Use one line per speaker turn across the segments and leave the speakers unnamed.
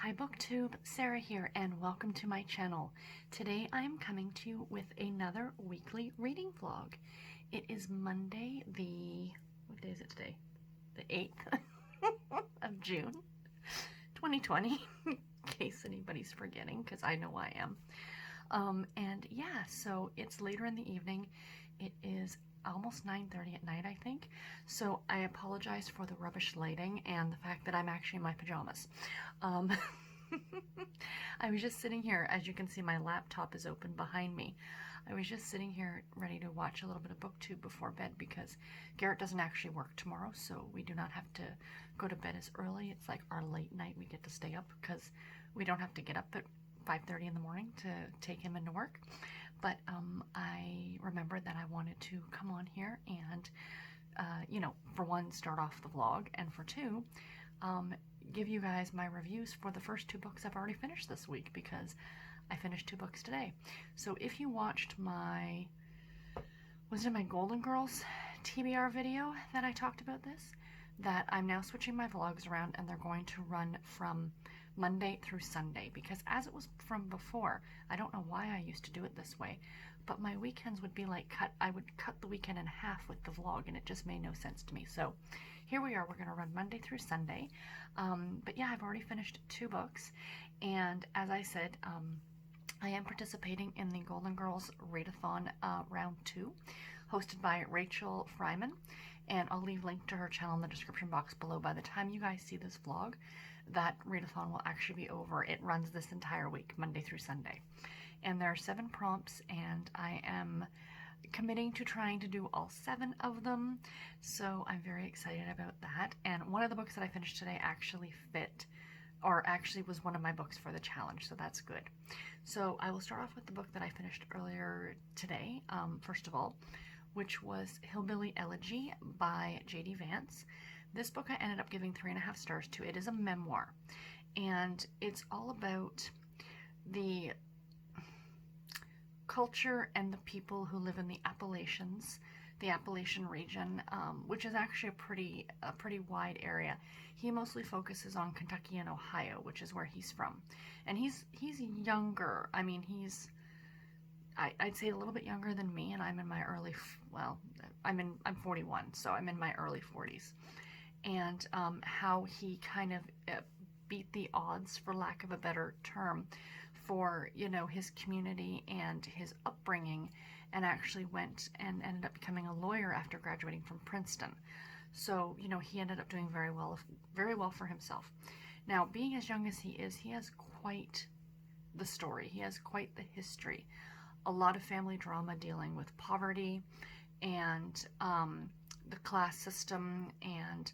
Hi BookTube, Sarah here, and welcome to my channel. Today I am coming to you with another weekly reading vlog. It is Monday, what day is it today? The 8th of June, 2020, in case anybody's forgetting, because I know I am. And yeah, so it's later in the evening. It is almost 9:30 at night, I think. So I apologize for the rubbish lighting and the fact that I'm actually in my pajamas. I was just sitting here, as you can see, my laptop is open behind me. I was just sitting here ready to watch a little bit of BookTube before bed because Garrett doesn't actually work tomorrow, so we do not have to go to bed as early. It's like our late night. We get to stay up because we don't have to get up at 5:30 in the morning to take him into work. But I remembered that I wanted to come on here and, for one, start off the vlog, and for two, give you guys my reviews for the first two books I've already finished this week, because I finished 2 books today. So if you watched my Golden Girls TBR video that I talked about this, that I'm now switching my vlogs around and they're going to run from Monday through Sunday, because as it was from before, I don't know why I used to do it this way, but my weekends would be like I would cut the weekend in half with the vlog, and it just made no sense to me. So here we are, we're going to run Monday through Sunday. But yeah, I've already finished 2 books, and as I said, I am participating in the Golden Girls Readathon Round 2, hosted by Rachel Fryman, and I'll leave a link to her channel in the description box below. By the time you guys see this vlog, that readathon will actually be over. It runs this entire week, Monday through Sunday. And there are 7 prompts, and I am committing to trying to do all 7 of them, so I'm very excited about that. And one of the books that I finished today actually was one of my books for the challenge, so that's good. So I will start off with the book that I finished earlier today, first of all, which was Hillbilly Elegy by J.D. Vance. This book I ended up giving 3.5 stars to. It is a memoir, and it's all about the culture and the people who live in the Appalachians, the Appalachian region, which is actually a pretty wide area. He mostly focuses on Kentucky and Ohio, which is where he's from. And he's younger. I mean, I'd say a little bit younger than me, and I'm in my early, well, I'm 41, so I'm in my early 40s. And how he kind of beat the odds, for lack of a better term, for, his community and his upbringing, and actually went and ended up becoming a lawyer after graduating from Princeton. So, he ended up doing very well for himself. Now, being as young as he is, he has quite the story. He has quite the history. A lot of family drama dealing with poverty and the class system and,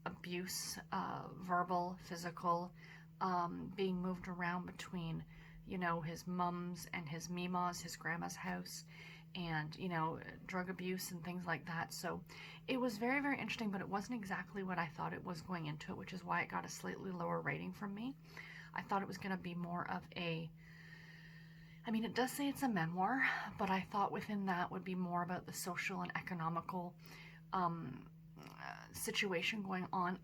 abuse, verbal, physical, being moved around between, his mum's and his Mima's, his grandma's house, and, drug abuse and things like that. So it was very, very interesting, but it wasn't exactly what I thought it was going into it, which is why it got a slightly lower rating from me. I thought it was going to be more of it does say it's a memoir, but I thought within that would be more about the social and economical situation going on.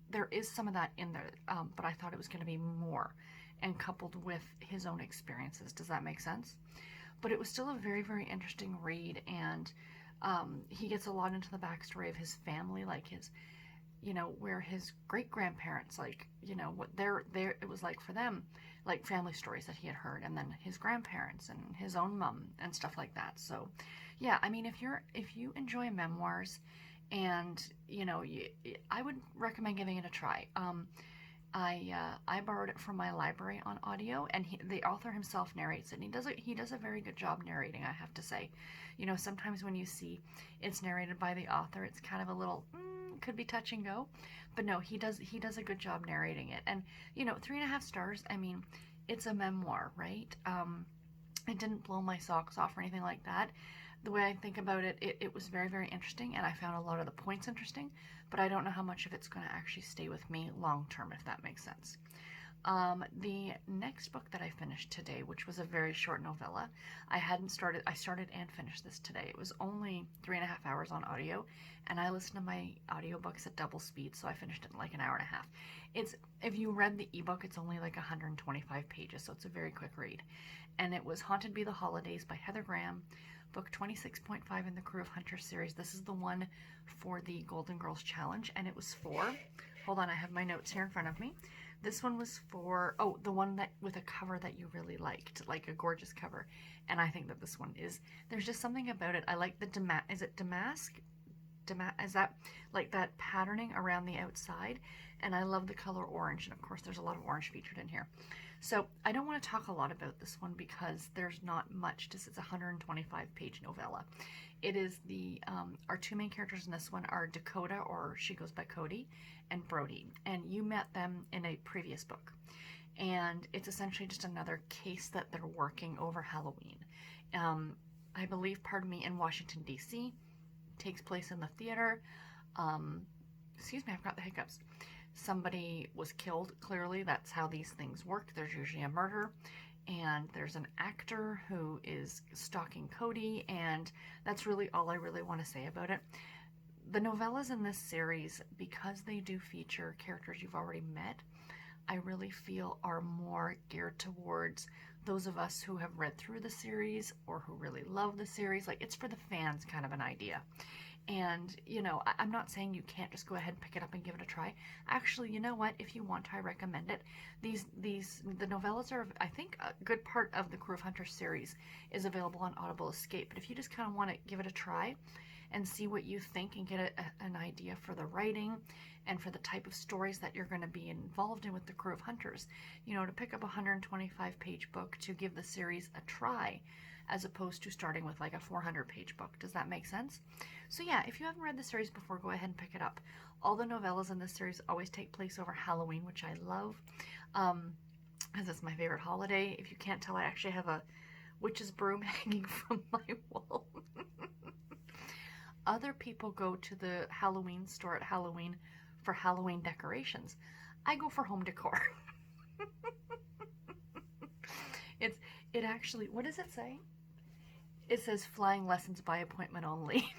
There is some of that in there, but I thought it was going to be more, and coupled with his own experiences. Does that make sense? But it was still a very, very interesting read, and he gets a lot into the backstory of his family, like his, where his great-grandparents, what it was like for them, like family stories that he had heard, and then his grandparents and his own mom and stuff like that. So yeah, if you enjoy memoirs, and I would recommend giving it a try. I borrowed it from my library on audio, and the author himself narrates it, and he does a very good job narrating, I have to say. Sometimes when you see it's narrated by the author, it's kind of a little could be touch and go, but no, he does a good job narrating it. And 3.5 stars. It's a memoir, right? It didn't blow my socks off or anything like that. The way I think about it, it was very, very interesting, and I found a lot of the points interesting, but I don't know how much of it's going to actually stay with me long term, if that makes sense. The next book that I finished today, which was a very short novella, I started and finished this today. It was only 3.5 hours on audio, and I listen to my audiobooks at double speed, so I finished it in like an hour and a half. If you read the ebook, it's only like 125 pages, so it's a very quick read. And it was Haunted Be the Holidays by Heather Graham, book 26.5 in the Crew of Hunters series. This is the one for the Golden Girls Challenge, and it was for, hold on, I have my notes here in front of me. This one was for, the one that with a cover that you really liked, like a gorgeous cover. And I think that this one is, there's just something about it. I like the is it damask? Is that like that patterning around the outside? And I love the color orange. And of course, there's a lot of orange featured in here. So I don't want to talk a lot about this one because there's not much. It's a 125-page novella. It is our two main characters in this one are Dakota, or she goes by Cody, and Brody. And you met them in a previous book. And it's essentially just another case that they're working over Halloween. I believe, in Washington, D.C. Takes place in the theater. Excuse me, I've got the hiccups. Somebody was killed, clearly. That's how these things work. There's usually a murder. And there's an actor who is stalking Cody, and that's really all I really want to say about it. The novellas in this series, because they do feature characters you've already met, I really feel are more geared towards those of us who have read through the series or who really love the series. Like, it's for the fans kind of an idea. And, you know, I'm not saying you can't just go ahead and pick it up and give it a try. Actually, you know what? If you want to, I recommend it. The novellas are, I think, a good part of the Crew of Hunters series is available on Audible Escape. But if you just kind of want to give it a try and see what you think and get an idea for the writing and for the type of stories that you're going to be involved in with the Crew of Hunters, you know, to pick up a 125-page book to give the series a try, as opposed to starting with like a 400-page book. Does that make sense? So yeah, if you haven't read the series before, go ahead and pick it up. All the novellas in this series always take place over Halloween, which I love, as it's my favorite holiday. If you can't tell, I actually have a witch's broom hanging from my wall. Other people go to the Halloween store at Halloween for Halloween decorations. I go for home decor. It actually, what does it say? It says flying lessons by appointment only.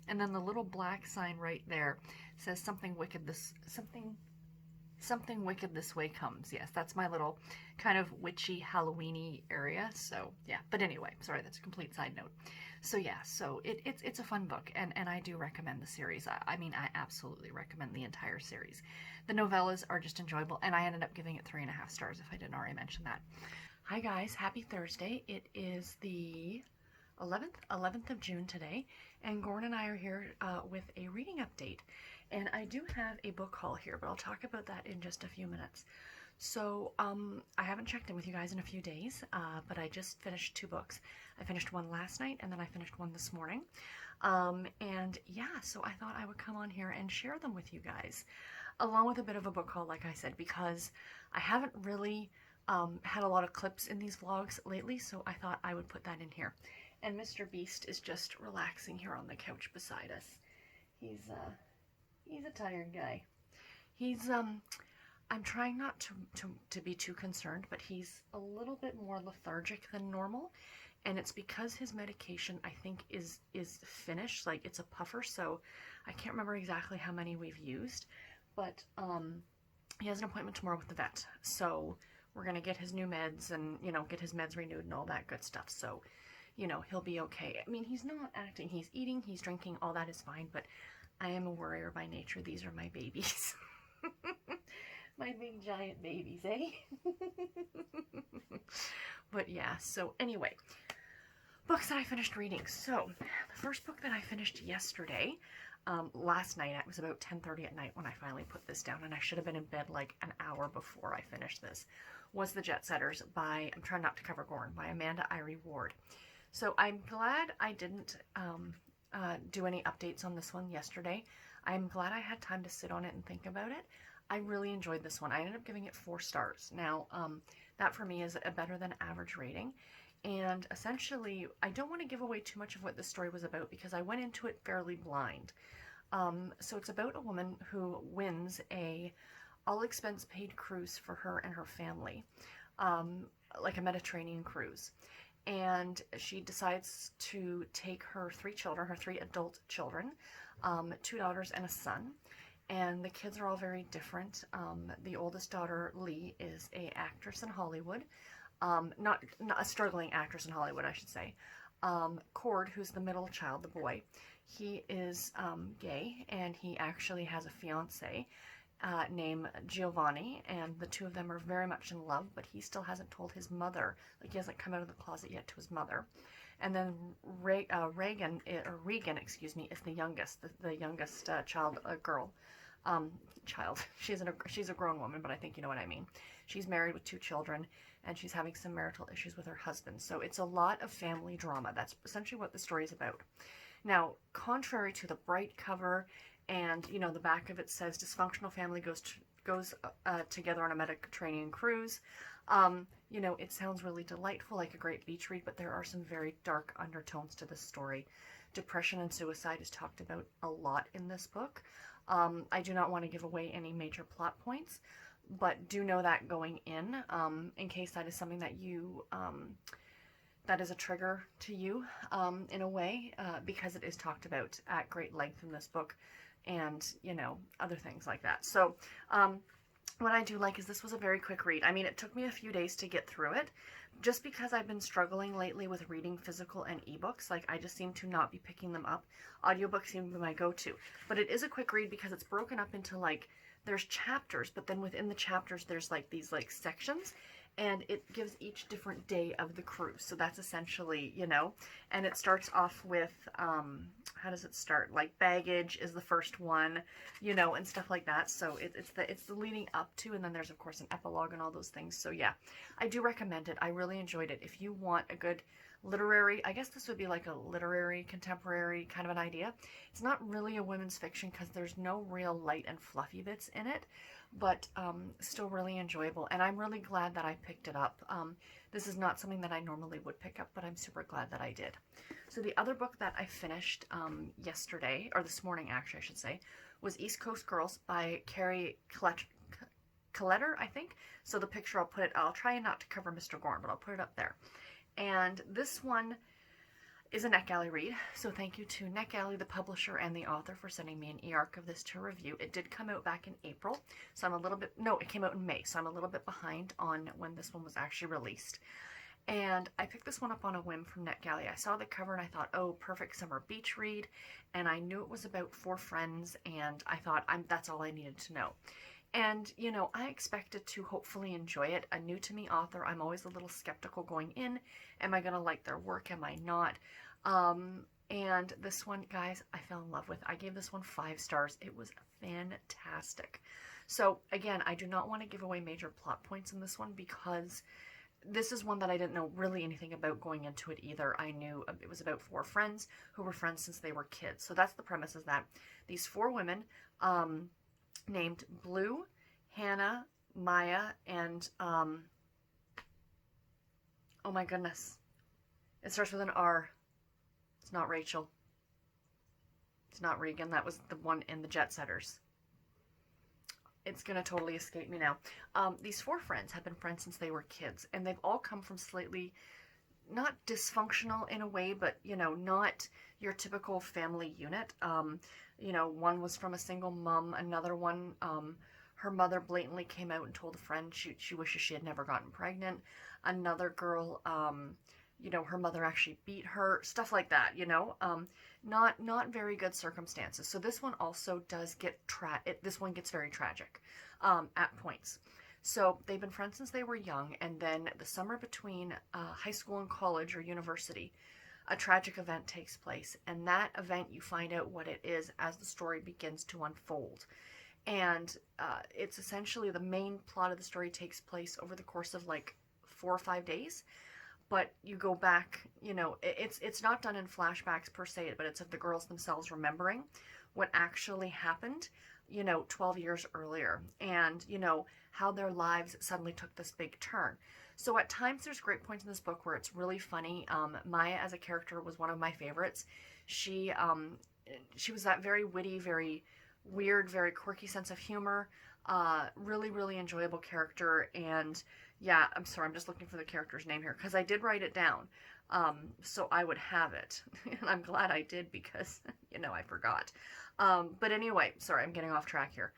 And then the little black sign right there says something wicked this way comes. Yes, that's my little kind of witchy Halloweeny area. So yeah, but anyway, sorry, that's a complete side note. So yeah, so it's a fun book, and I do recommend the series. I mean, I absolutely recommend the entire series. The novellas are just enjoyable, and I ended up giving it 3.5 stars if I didn't already mention that. Hi guys, happy Thursday. It is the 11th of June today, and Gordon and I are here with a reading update. And I do have a book haul here, but I'll talk about that in just a few minutes. So I haven't checked in with you guys in a few days, but I just finished 2 books. I finished one last night, and then I finished one this morning. And yeah, so I thought I would come on here and share them with you guys, along with a bit of a book haul, like I said, because I haven't really had a lot of clips in these vlogs lately, so I thought I would put that in here. And Mr. Beast is just relaxing here on the couch beside us. He's a tired guy. I'm trying not to be too concerned, but he's a little bit more lethargic than normal, and it's because his medication, I think, is finished. Like, it's a puffer, so I can't remember exactly how many we've used, but he has an appointment tomorrow with the vet, so we're gonna get his new meds and, you know, get his meds renewed and all that good stuff. So, you know, he'll be okay. I mean, he's not acting, he's eating, he's drinking, all that is fine, but I am a worrier by nature. These are my babies. My big giant babies, eh? But yeah, so anyway, books that I finished reading. So the first book that I finished yesterday, last night, it was about 10:30 at night when I finally put this down, and I should have been in bed like an hour before I finished this, was The Jetsetters by, I'm trying not to cover Gorn, by Amanda Eyre Ward. So I'm glad I didn't do any updates on this one yesterday. I'm glad I had time to sit on it and think about it. I really enjoyed this one. I ended up giving it 4 stars. Now, that for me is a better than average rating. And essentially, I don't want to give away too much of what this story was about because I went into it fairly blind. So it's about a woman who wins a all expense paid cruise for her and her family, like a Mediterranean cruise. And she decides to take her 3 children, her 3 adult children, 2 daughters and a son. And the kids are all very different. The oldest daughter, Lee, is a actress in Hollywood. Not a struggling actress in Hollywood, I should say. Cord, who's the middle child, the boy, he is gay, and he actually has a fiance named Giovanni, and the 2 of them are very much in love, but he still hasn't told his mother, like he hasn't come out of the closet yet to his mother. And then Regan, excuse me, is the youngest, the youngest child, a girl. She's a grown woman, but I think you know what I mean. She's married with 2 children, and she's having some marital issues with her husband. So it's a lot of family drama. That's essentially what the story is about. Now, contrary to the bright cover, and you know, the back of it says dysfunctional family goes together on a Mediterranean cruise. You know, it sounds really delightful, like a great beach read, but there are some very dark undertones to this story. Depression and suicide is talked about a lot in this book. I do not want to give away any major plot points, but do know that going in case that is something that you, that is a trigger to you, in a way, because it is talked about at great length in this book, and, you know, other things like that. So, what I do like is this was a very quick read. I mean, it took me a few days to get through it, just because I've been struggling lately with reading physical and ebooks. Like, I just seem to not be picking them up. Audiobooks seem to be my go-to. But it is a quick read because it's broken up into, like, there's chapters, but then within the chapters there's, like, these, like, sections, and it gives each different day of the cruise. So that's essentially, you know, and it starts off with, how does it start? Like, baggage is the first one, you know, and stuff like that. So it's the leading up to, and then there's of course an epilogue and all those things. So yeah, I do recommend it. I really enjoyed it. If you want a good literary, I guess this would be like a literary contemporary kind of an idea. It's not really a women's fiction because there's no real light and fluffy bits in it, but still really enjoyable, and I'm really glad that I picked it up. This is not something that I normally would pick up, but I'm super glad that I did. So the other book that I finished yesterday, or this morning actually I should say, was East Coast Girls by Kerry Kletter, I think. So the picture, I'll try not to cover Mr. Gorn, but I'll put it up there. And this one is a NetGalley read, so thank you to NetGalley, the publisher, and the author for sending me an e-arc of this to review. It did come out back in April, so I'm a little bit, no, it came out in May, so I'm a little bit behind on when this one was actually released. And I picked this one up on a whim from NetGalley. I saw the cover and I thought, oh, perfect summer beach read, and I knew it was about 4 friends, and I thought that's all I needed to know. And, you know, I expected to hopefully enjoy it. A new to me author, I'm always a little skeptical going in. Am I going to like their work? Am I not? And this one, guys, I fell in love with. I gave this one 5 stars. It was fantastic. So, again, I do not want to give away major plot points in this one because this is one that I didn't know really anything about going into it either. I knew it was about 4 friends who were friends since they were kids. So that's the premise, is that these 4 women, named Blue, Hannah, Maya, and, oh my goodness, it starts with an R. It's not Rachel. It's not Regan. That was the one in the Jetsetters. It's going to totally escape me now. These 4 friends have been friends since they were kids, and they've all come from slightly, not dysfunctional in a way, but, you know, not your typical family unit. You know, one was from a single mom, another one, her mother blatantly came out and told a friend she wishes she had never gotten pregnant. Another girl, you know, her mother actually beat her, stuff like that, you know, not very good circumstances. So this one also does get, this one gets very tragic, at points. So they've been friends since they were young, and then the summer between high school and college or university, a tragic event takes place, and that event, you find out what it is as the story begins to unfold. And it's essentially, the main plot of the story takes place over the course of like 4 or 5 days, but you go back, you know, it's not done in flashbacks per se, but it's of the girls themselves remembering what actually happened, you know, 12 years earlier, and, you know, how their lives suddenly took this big turn. So at times there's great points in this book where it's really funny. Maya as a character was one of my favorites. She was that very witty, very weird, very quirky sense of humor. Really, really enjoyable character. And yeah, I'm sorry, I'm just looking for the character's name here because I did write it down. So I would have it. And I'm glad I did because, you know, I forgot. But anyway, sorry, I'm getting off track here.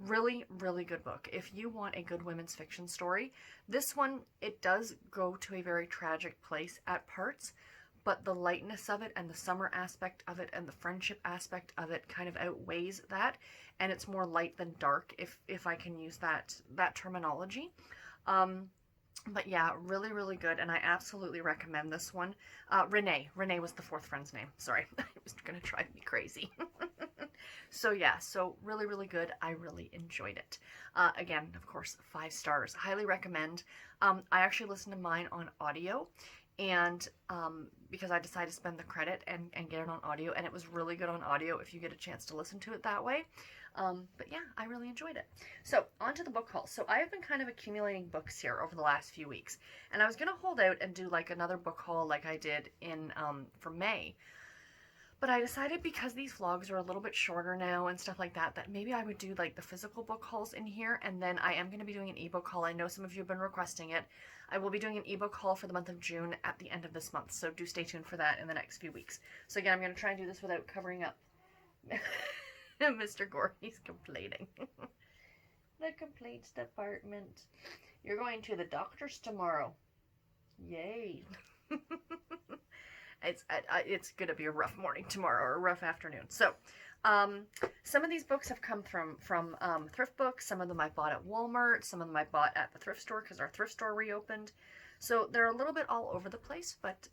Really, really good book. If you want a good women's fiction story, this one, it does go to a very tragic place at parts, but the lightness of it and the summer aspect of it and the friendship aspect of it kind of outweighs that, and it's more light than dark, if I can use that terminology. But yeah, really, really good, and I absolutely recommend this one. Renee was the fourth friend's name. Sorry, it was going to drive me crazy. So yeah, so really, really good. I really enjoyed it. Again, of course, 5 stars. Highly recommend. I actually listened to mine on audio, and because I decided to spend the credit and get it on audio, and it was really good on audio if you get a chance to listen to it that way. But yeah, I really enjoyed it. So on to the book haul. So I have been kind of accumulating books here over the last few weeks, and I was going to hold out and do like another book haul like I did in for May. But I decided because these vlogs are a little bit shorter now and stuff like that, that maybe I would do like the physical book hauls in here, and then I am going to be doing an ebook haul. I know some of you have been requesting it. I will be doing an ebook haul for the month of June at the end of this month, so do stay tuned for that in the next few weeks. So again, I'm going to try and do this without covering up Mr. Gore. He's complaining. The complaints department. You're going to the doctor's tomorrow. Yay. It's going to be a rough morning tomorrow, or a rough afternoon. So, some of these books have come from thrift books. Some of them I bought at Walmart. Some of them I bought at the thrift store because our thrift store reopened. So they're a little bit all over the place. But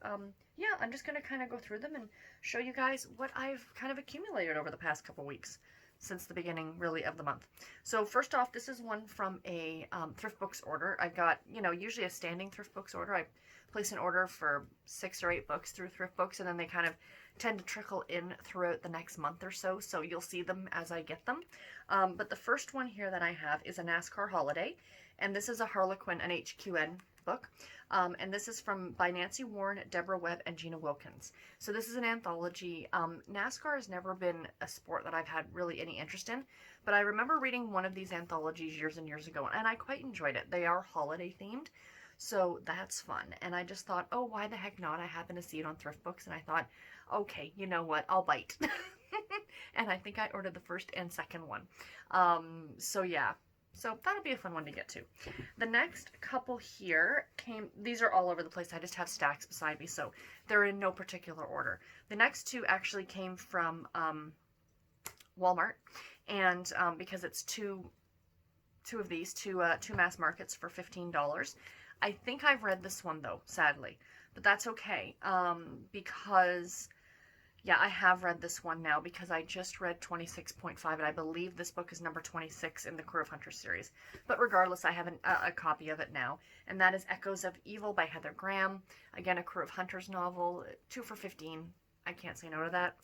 yeah, I'm just going to kind of go through them and show you guys what I've kind of accumulated over the past couple weeks since the beginning, really, of the month. So first off, this is one from a thrift books order. I got, you know, usually a standing thrift books order. I place an order for 6 or 8 books through thrift books, and then they kind of tend to trickle in throughout the next month or so, so you'll see them as I get them. But the first one here that I have is a NASCAR holiday, and this is a Harlequin, an HQN book, and this is by Nancy Warren, Debra, Webb, and Gina Wilkins. So this is an anthology. NASCAR has never been a sport that I've had really any interest in, but I remember reading one of these anthologies years and years ago, and I quite enjoyed it. They are holiday themed, so that's fun. And I just thought, oh, why the heck not? I happened to see it on thrift books, and I thought, okay, you know what? I'll bite. And I think I ordered the first and second one. So yeah. So that'll be a fun one to get to. The next couple here these are all over the place. I just have stacks beside me, so they're in no particular order. The next 2 actually came from Walmart, and because it's two of these, two mass markets for $15. I think I've read this one, though, sadly, but that's okay, because, yeah, I have read this one now, because I just read 26.5, and I believe this book is number 26 in the Crew of Hunters series, but regardless, I have a copy of it now, and that is Echoes of Evil by Heather Graham, again, a Crew of Hunters novel, 2 for $15, I can't say no to that,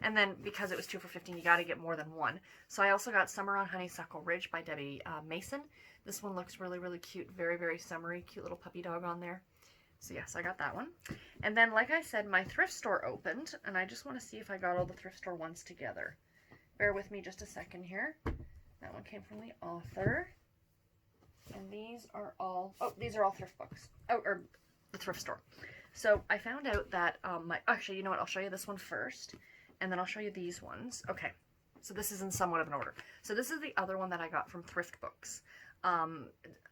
and then, because it was 2 for $15, you gotta get more than one, so I also got Summer on Honeysuckle Ridge by Debbie Mason. This one looks really, really cute. Very, very summery. Cute little puppy dog on there. So yes, I got that one. And then, like I said, my thrift store opened, and I just want to see if I got all the thrift store ones together. Bear with me just a second here. That one came from the author. And these are all thrift books. Oh, or the thrift store. So I found out that, actually, you know what? I'll show you this one first, and then I'll show you these ones. Okay. So this is in somewhat of an order. So this is the other one that I got from thrift books.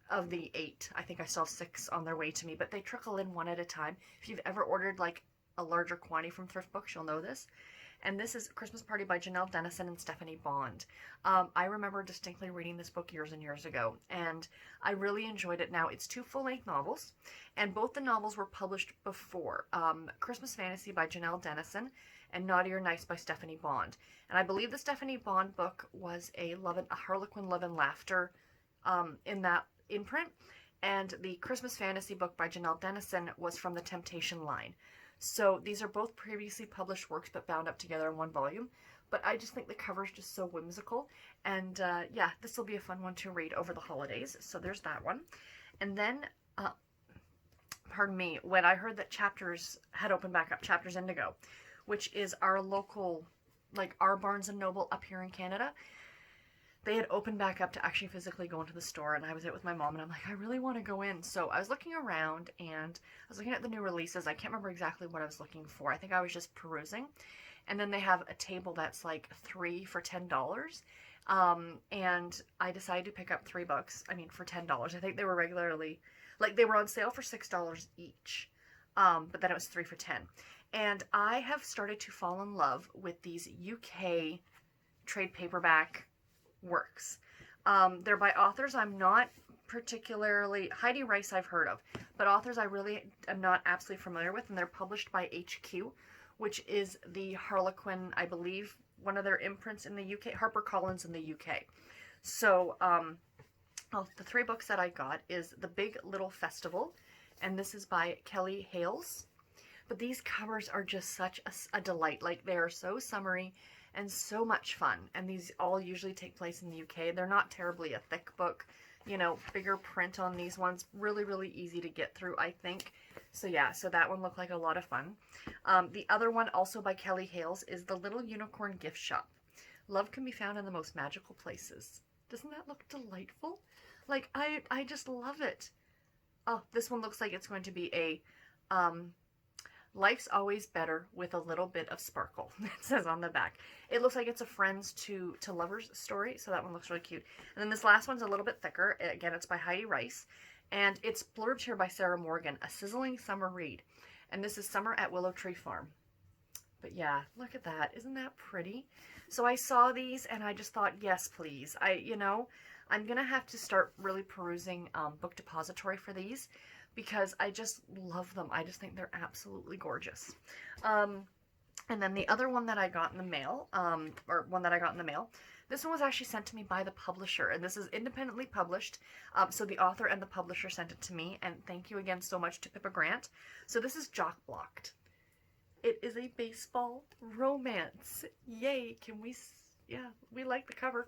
Of the 8, I think I still have 6 on their way to me, but they trickle in one at a time. If you've ever ordered like a larger quantity from thrift books, you'll know this. And this is Christmas Party by Janelle, Denison, and Stephanie Bond. I remember distinctly reading this book years and years ago, and I really enjoyed it. Now, it's 2 full-length novels, and both the novels were published before. Christmas Fantasy by Janelle Denison, and Naughty or Nice by Stephanie Bond. And I believe the Stephanie Bond book was a Harlequin Love and Laughter in that imprint, and the Christmas Fantasy book by Janelle Denison was from the Temptation line. So these are both previously published works but bound up together in one volume, but I just think the cover is just so whimsical, and yeah, this will be a fun one to read over the holidays. So there's that one. And then pardon me, when I heard that Chapters had opened back up, Chapters Indigo, which is our local, like our Barnes & Noble up here in Canada, they had opened back up to actually physically go into the store, and I was out with my mom, and I'm like, I really want to go in. So I was looking around, and I was looking at the new releases. I can't remember exactly what I was looking for. I think I was just perusing. And then they have a table that's like 3 for $10. And I decided to pick up 3 books. I mean, for $10. I think they were regularly, like, they were on sale for $6 each. But then it was 3 for $10. And I have started to fall in love with these UK trade paperback works. They're by authors I'm not particularly, Heidi Rice I've heard of, but authors I really am not absolutely familiar with, and they're published by HQ, which is the Harlequin, I believe, one of their imprints in the UK, HarperCollins in the UK. So, the 3 books that I got is The Big Little Festival, and this is by Kellie Hales. But these covers are just such a delight. Like, they are so summery and so much fun. And these all usually take place in the UK. They're not terribly a thick book. You know, bigger print on these ones. Really, really easy to get through, I think. So yeah, so that one looked like a lot of fun. The other one, also by Kellie Hales, is The Little Unicorn Gift Shop. Love can be found in the most magical places. Doesn't that look delightful? Like, I just love it. Oh, this one looks like it's going to be a, life's always better with a little bit of sparkle, it says on the back. It looks like it's a friends to lovers story, so that one looks really cute. And then this last one's a little bit thicker. Again, it's by Heidi Rice, and it's blurbed here by Sarah Morgan, A Sizzling Summer Read. And this is Summer at Willow Tree Farm. But yeah, look at that. Isn't that pretty? So I saw these, and I just thought, yes, please. I'm going to have to start really perusing Book Depository for these, because I just love them. I just think they're absolutely gorgeous. And then the other one that I got in the mail, this one was actually sent to me by the publisher, and this is independently published. So the author and the publisher sent it to me, and thank you again so much to Pippa Grant. So this is Jock Blocked. It is a baseball romance. Yay! Yeah, we like the cover.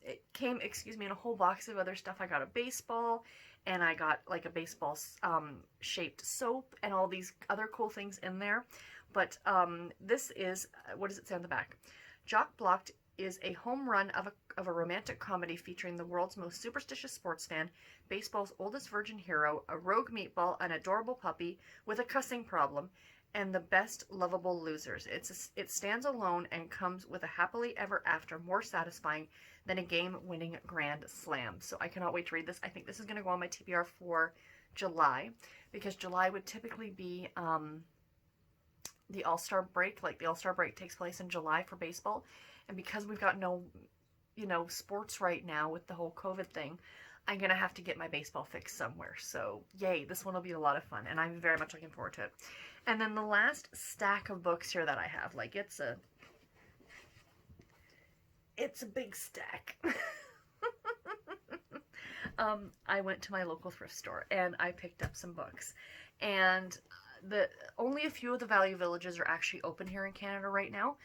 It came, in a whole box of other stuff. I got a baseball, and I got like a baseball shaped soap and all these other cool things in there. But this is, what does it say on the back? Jock Blocked is a home run of a romantic comedy featuring the world's most superstitious sports fan, baseball's oldest virgin hero, a rogue meatball, an adorable puppy with a cussing problem, and the best lovable losers. It stands alone and comes with a happily ever after more satisfying than a game-winning grand slam. So I cannot wait to read this. I think this is going to go on my TBR for July, because July would typically be the All-Star break. Like, the All-Star break takes place in July for baseball, and because we've got no, sports right now with the whole COVID thing, I'm going to have to get my baseball fix somewhere. So, yay, this one will be a lot of fun, and I'm very much looking forward to it. And then the last stack of books here that I have, like, it's a big stack. I went to my local thrift store, and I picked up some books. And only a few of the Value Villages are actually open here in Canada right now.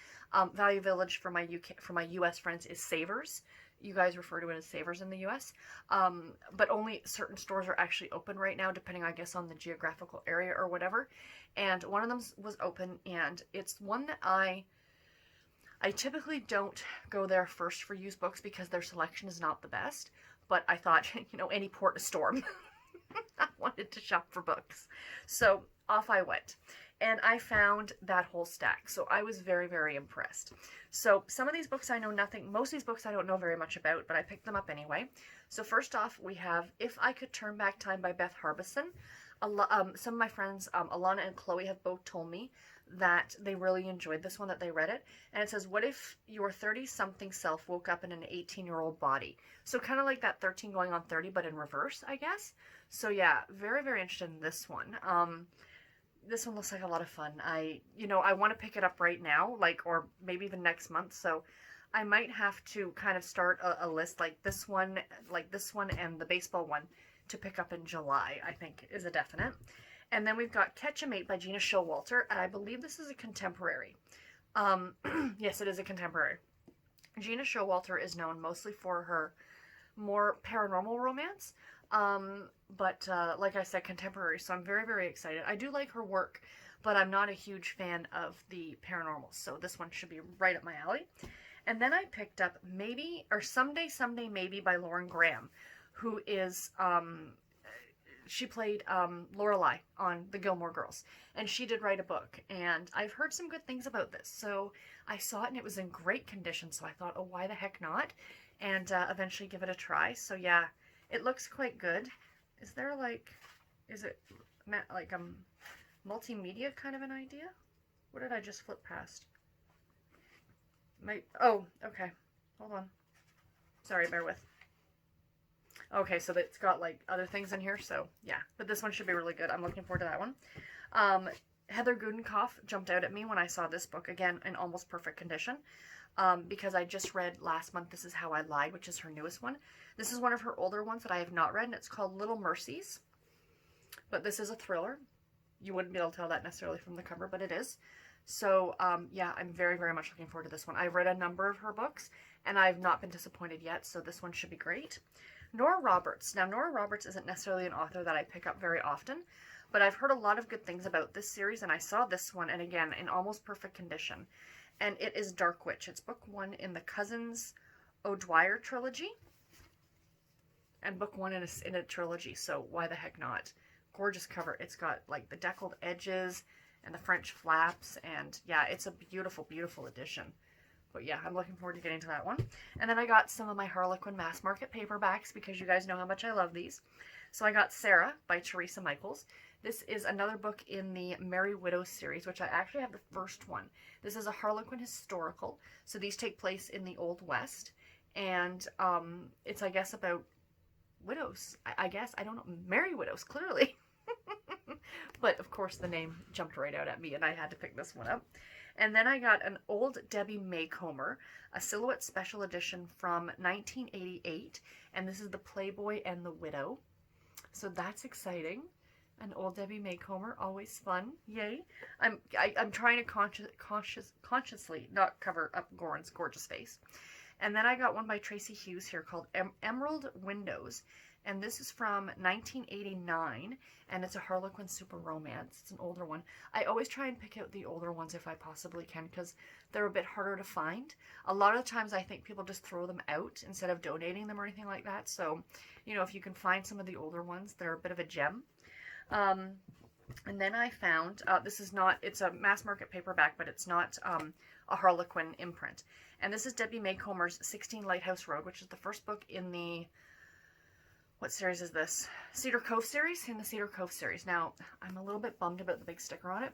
Value Village for my US friends is Savers. You guys refer to it as Savers in the US. But only certain stores are actually open right now, depending, I guess, on the geographical area or whatever. And one of them was open, and it's one that I typically don't go there first for used books because their selection is not the best. But I thought, any port in a storm. I wanted to shop for books. So off I went. And I found that whole stack. So I was very, very impressed. So some of these books I know nothing. Most of these books I don't know very much about, but I picked them up anyway. So first off, we have If I Could Turn Back Time by Beth Harbison. Some of my friends, Alana and Chloe, have both told me that they really enjoyed this one, that they read it. And it says, what if your 30-something self woke up in an 18-year-old body? So kind of like that 13 going on 30, but in reverse, I guess. So yeah, very, very interested in this one. This one looks like a lot of fun. I want to pick it up right now, or maybe even next month. So I might have to kind of start a list like this one and the baseball one to pick up in July, I think is a definite. And then we've got Catch a Mate by Gina Showalter, and I believe this is a contemporary. Yes, it is a contemporary. Gina Showalter is known mostly for her more paranormal romance, but like I said, contemporary, so I'm very, very excited. I do like her work, but I'm not a huge fan of the paranormal, so this one should be right up my alley. And then I picked up Maybe, or Someday, Someday Maybe by Lauren Graham, who is, she played Lorelai on The Gilmore Girls, and she did write a book, and I've heard some good things about this, so I saw it and it was in great condition, so I thought, oh, why the heck not, and eventually give it a try. So yeah, it looks quite good. Is there like, is it like multimedia kind of an idea? What did I just flip past? Oh, okay. Hold on. Sorry, bear with. Okay, so it's got like other things in here, so yeah. But this one should be really good. I'm looking forward to that one. Heather Gudenkauf jumped out at me when I saw this book, again, in almost perfect condition. Because I just read last month This Is How I Lied, which is her newest one. This is one of her older ones that I have not read, and it's called Little Mercies. But this is a thriller. You wouldn't be able to tell that necessarily from the cover, but it is. So, yeah, I'm very, very much looking forward to this one. I've read a number of her books, and I've not been disappointed yet, so this one should be great. Nora Roberts. Now, Nora Roberts isn't necessarily an author that I pick up very often, but I've heard a lot of good things about this series, and I saw this one, and again, in almost perfect condition. And it is Dark Witch. It's book 1 in the Cousins O'Dwyer trilogy, and book 1 in a trilogy, so why the heck not? Gorgeous cover. It's got, like, the deckled edges and the French flaps, and yeah, it's a beautiful, beautiful edition. But yeah, I'm looking forward to getting to that one. And then I got some of my Harlequin mass market paperbacks, because you guys know how much I love these. So I got Sarah by Teresa Michaels. This is another book in the Merry Widows series, which I actually have the first one. This is a Harlequin historical, so these take place in the Old West, and it's, I guess, about widows. I guess, I don't know, merry widows, clearly. But of course the name jumped right out at me, and I had to pick this one up. And then I got an Old Debbie Maycomber, a silhouette special edition from 1988, and this is the Playboy and the Widow. So that's exciting. An Old Debbie Maycomber, always fun. Yay. I'm trying to consciously not cover up Goran's gorgeous face. And then I got one by Tracy Hughes here called Emerald Windows. And this is from 1989, and it's a Harlequin super romance. It's an older one. I always try and pick out the older ones if I possibly can, because they're a bit harder to find. A lot of times I think people just throw them out instead of donating them or anything like that. So, you know, if you can find some of the older ones, they're a bit of a gem. And then I found, this is not, it's a mass market paperback, but it's not a Harlequin imprint. And this is Debbie Maycomber's 16 Lighthouse Road, which is the first book in the, what series is this? Cedar Cove series? In the Cedar Cove series. Now, I'm a little bit bummed about the big sticker on it,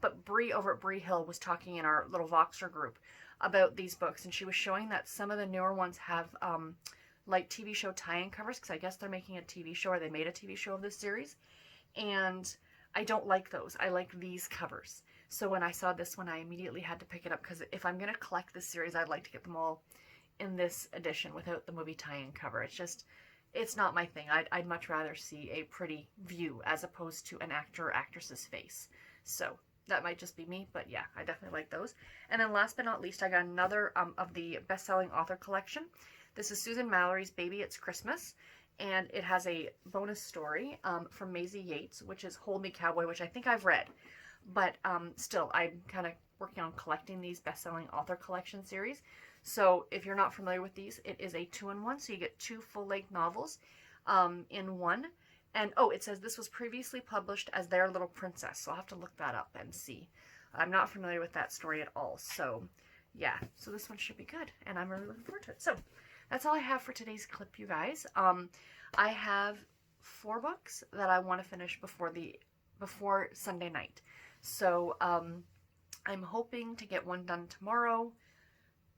but Bree over at Bree Hill was talking in our little Voxer group about these books, and she was showing that some of the newer ones have like TV show tie-in covers, because I guess they're making a TV show, or they made a TV show of this series, and I don't like those. I like these covers. So when I saw this one, I immediately had to pick it up, because if I'm going to collect this series, I'd like to get them all in this edition without the movie tie-in cover. It's just, it's not my thing. I'd much rather see a pretty view as opposed to an actor or actress's face. So that might just be me, but yeah, I definitely like those. And then last but not least, I got another of the best-selling author collection. This is Susan Mallory's Baby It's Christmas, and it has a bonus story from Maisie Yates, which is Hold Me Cowboy, which I think I've read. But still, I'm kind of working on collecting these best-selling author collection series. So if you're not familiar with these, it is a 2-in-1, so you get 2 full-length novels in one. And oh, it says this was previously published as Their Little Princess, so I'll have to look that up and see. I'm not familiar with that story at all, so yeah. So this one should be good, and I'm really looking forward to it. So that's all I have for today's clip, you guys. I have 4 books that I want to finish before Sunday night. So I'm hoping to get one done tomorrow.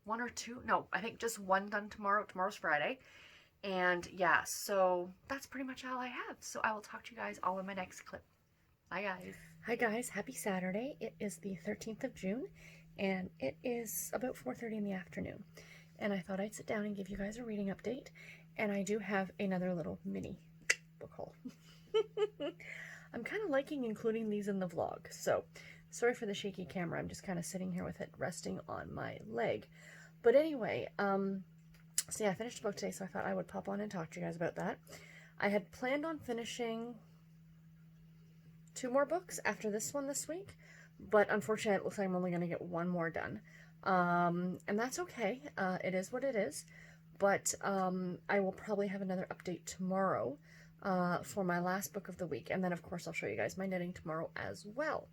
1 or 2? No, I think just 1 done tomorrow. Tomorrow's Friday. And yeah, so that's pretty much all I have. So I will talk to you guys all in my next clip. Bye, guys. Hi, guys. Happy Saturday. It is the 13th of June, and it is about 4:30 in the afternoon. And I thought I'd sit down and give you guys a reading update. And I do have another little mini book haul. I'm kind of liking including these in the vlog. So sorry for the shaky camera. I'm just kind of sitting here with it resting on my leg. But anyway, so yeah, I finished the book today, so I thought I would pop on and talk to you guys about that. I had planned on finishing 2 more books after this one this week, but unfortunately it looks like I'm only going to get 1 more done. And that's okay. It is what it is. But I will probably have another update tomorrow for my last book of the week. And then, of course, I'll show you guys my knitting tomorrow as well.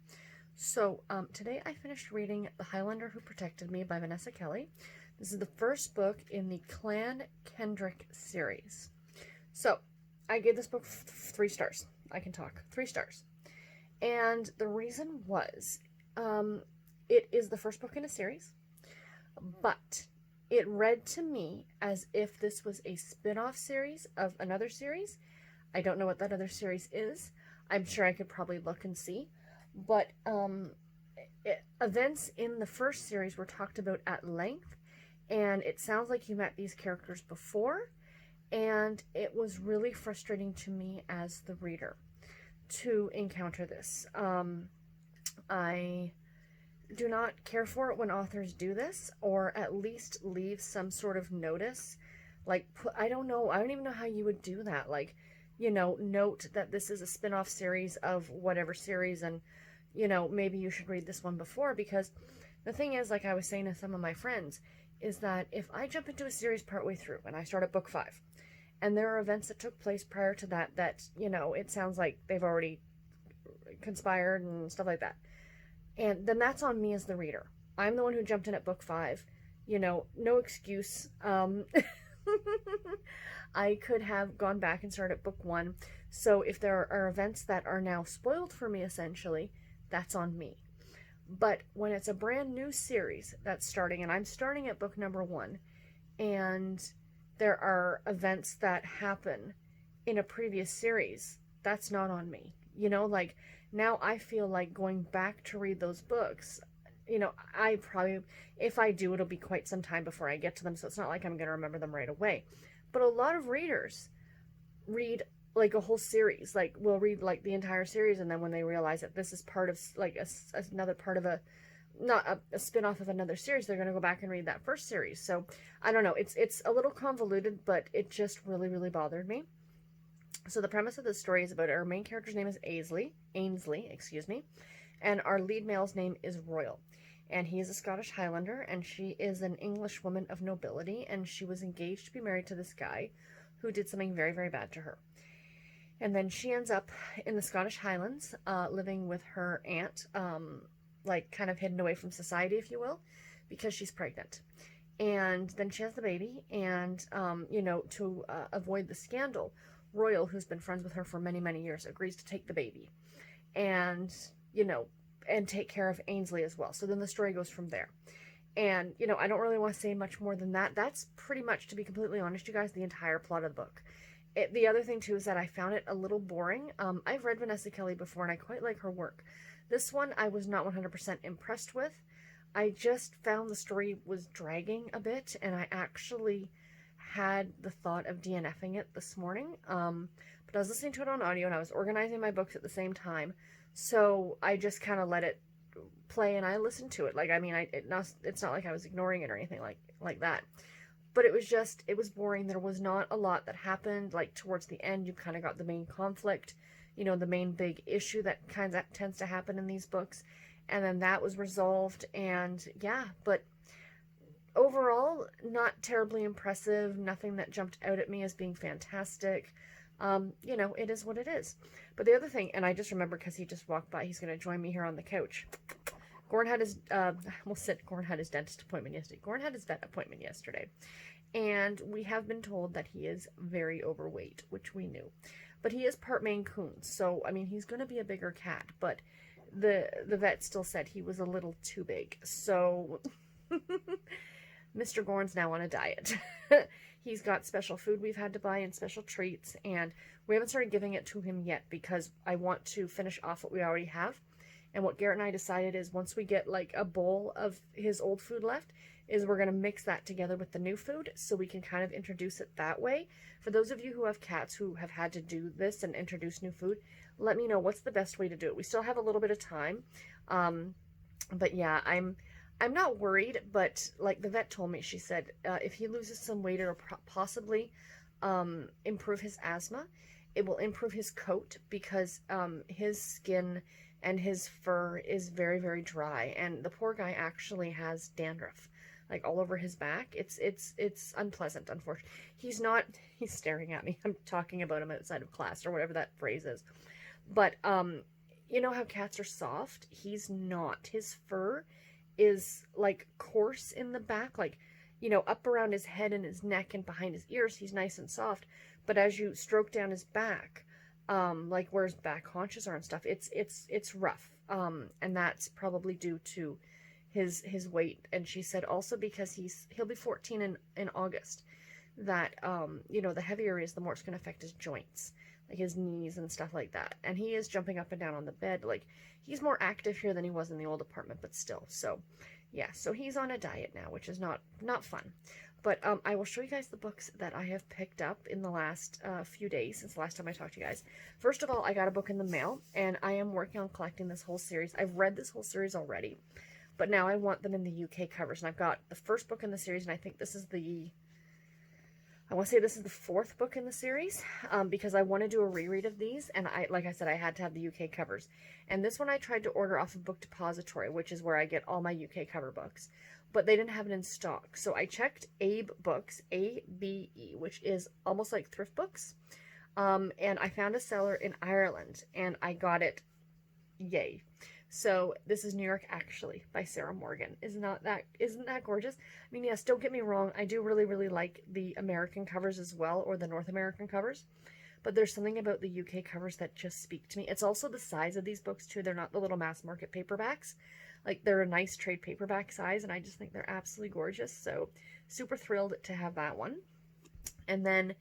So today I finished reading The Highlander Who Protected Me by Vanessa Kellie. This is the first book in the Clan Kendrick series. So I gave this book 3 stars. I can talk. 3 stars. And the reason was it is the first book in a series, but it read to me as if this was a spin-off series of another series. I don't know what that other series is. I'm sure I could probably look and see. But events in the first series were talked about at length, and it sounds like you met these characters before, and it was really frustrating to me as the reader to encounter this. I do not care for it when authors do this, or at least leave some sort of notice. Like, I don't even know how you would do that. Like, you know, note that this is a spin-off series of whatever series, and, you know, maybe you should read this one before, because the thing is, like I was saying to some of my friends, is that if I jump into a series partway through, and I start at book 5, and there are events that took place prior to that, you know, it sounds like they've already conspired and stuff like that, and then that's on me as the reader. I'm the one who jumped in at book 5. You know, no excuse. I could have gone back and started at book 1. So if there are events that are now spoiled for me, essentially, that's on me. But when it's a brand new series that's starting, and I'm starting at book number 1, and there are events that happen in a previous series, that's not on me. You know, like, now I feel like going back to read those books, you know, I probably, if I do, it'll be quite some time before I get to them, so it's not like I'm going to remember them right away. But a lot of readers read, like, a whole series, like, will read, like, the entire series, and then when they realize that this is part of, like, another part of not a spin-off of another series, they're going to go back and read that first series. So, I don't know, it's a little convoluted, but it just really, really bothered me. So the premise of this story is about our main character's name is Ainsley, excuse me, and our lead male's name is Royal. And he is a Scottish Highlander, and she is an English woman of nobility, and she was engaged to be married to this guy who did something very, very bad to her. And then she ends up in the Scottish Highlands, living with her aunt, like, kind of hidden away from society, if you will, because she's pregnant. And then she has the baby, and, you know, to avoid the scandal, Royal, who's been friends with her for many, many years, agrees to take the baby and, you know, and take care of Ainsley as well. So then the story goes from there. And, you know, I don't really want to say much more than that. That's pretty much, to be completely honest, you guys, the entire plot of the book. The other thing, too, is that I found it a little boring. I've read Vanessa Kellie before, and I quite like her work. This one, I was not 100% impressed with. I just found the story was dragging a bit, and I actually had the thought of DNFing it this morning, but I was listening to it on audio, and I was organizing my books at the same time, so I just kind of let it play, and I listened to it. Like, I mean, it's not like I was ignoring it or anything like that, but it was boring. There was not a lot that happened. Like, towards the end, you kind of got the main conflict, you know, the main big issue that kind of tends to happen in these books, and then that was resolved, and yeah, but overall, not terribly impressive. Nothing that jumped out at me as being fantastic. You know, it is what it is. But the other thing, and I just remember because he just walked by, he's going to join me here on the couch. Gordon had his, Gordon had his dentist appointment yesterday. Gordon had his vet appointment yesterday. And we have been told that he is very overweight, which we knew. But he is part Maine Coon, so, I mean, he's going to be a bigger cat. But the vet still said he was a little too big. So Mr. Gorn's now on a diet. He's got special food we've had to buy and special treats, and we haven't started giving it to him yet because I want to finish off what we already have. And what Garrett and I decided is once we get, like, a bowl of his old food left, is we're going to mix that together with the new food so we can kind of introduce it that way. For those of you who have cats who have had to do this and introduce new food, let me know what's the best way to do it. We still have a little bit of time, but yeah, I'm not worried, but like the vet told me, she said if he loses some weight, it'll possibly improve his asthma. It will improve his coat because his skin and his fur is very, very dry, and the poor guy actually has dandruff, like all over his back. It's unpleasant, unfortunately. He's staring at me. I'm talking about him outside of class, or whatever that phrase is. But, you know how cats are soft? He's not. His fur is, like, coarse in the back, like, you know, up around his head and his neck and behind his ears, he's nice and soft. But as you stroke down his back, like where his back haunches are and stuff, it's rough. And that's probably due to his weight. And she said also because he'll be 14 in August, that, you know, the heavier he is, the more it's going to affect his joints, like his knees and stuff like that. And he is jumping up and down on the bed. Like, he's more active here than he was in the old apartment, but still. So, yeah, so he's on a diet now, which is not fun. But I will show you guys the books that I have picked up in the last few days since the last time I talked to you guys. First of all, I got a book in the mail, and I am working on collecting this whole series. I've read this whole series already, but now I want them in the UK covers. And I've got the first book in the series, and I think this is I want to say this is the fourth book in the series, because I want to do a reread of these, and like I said, I had to have the UK covers. And this one I tried to order off of Book Depository, which is where I get all my UK cover books, but they didn't have it in stock. So I checked Abe Books, A-B-E, which is almost like thrift books, and I found a seller in Ireland, and I got it. Yay. So this is New York Actually by Sarah Morgan. Isn't that gorgeous? I mean, yes, don't get me wrong. I do really, really like the American covers as well, or the North American covers. But there's something about the UK covers that just speak to me. It's also the size of these books, too. They're not the little mass market paperbacks. Like, they're a nice trade paperback size, and I just think they're absolutely gorgeous. So, super thrilled to have that one. And then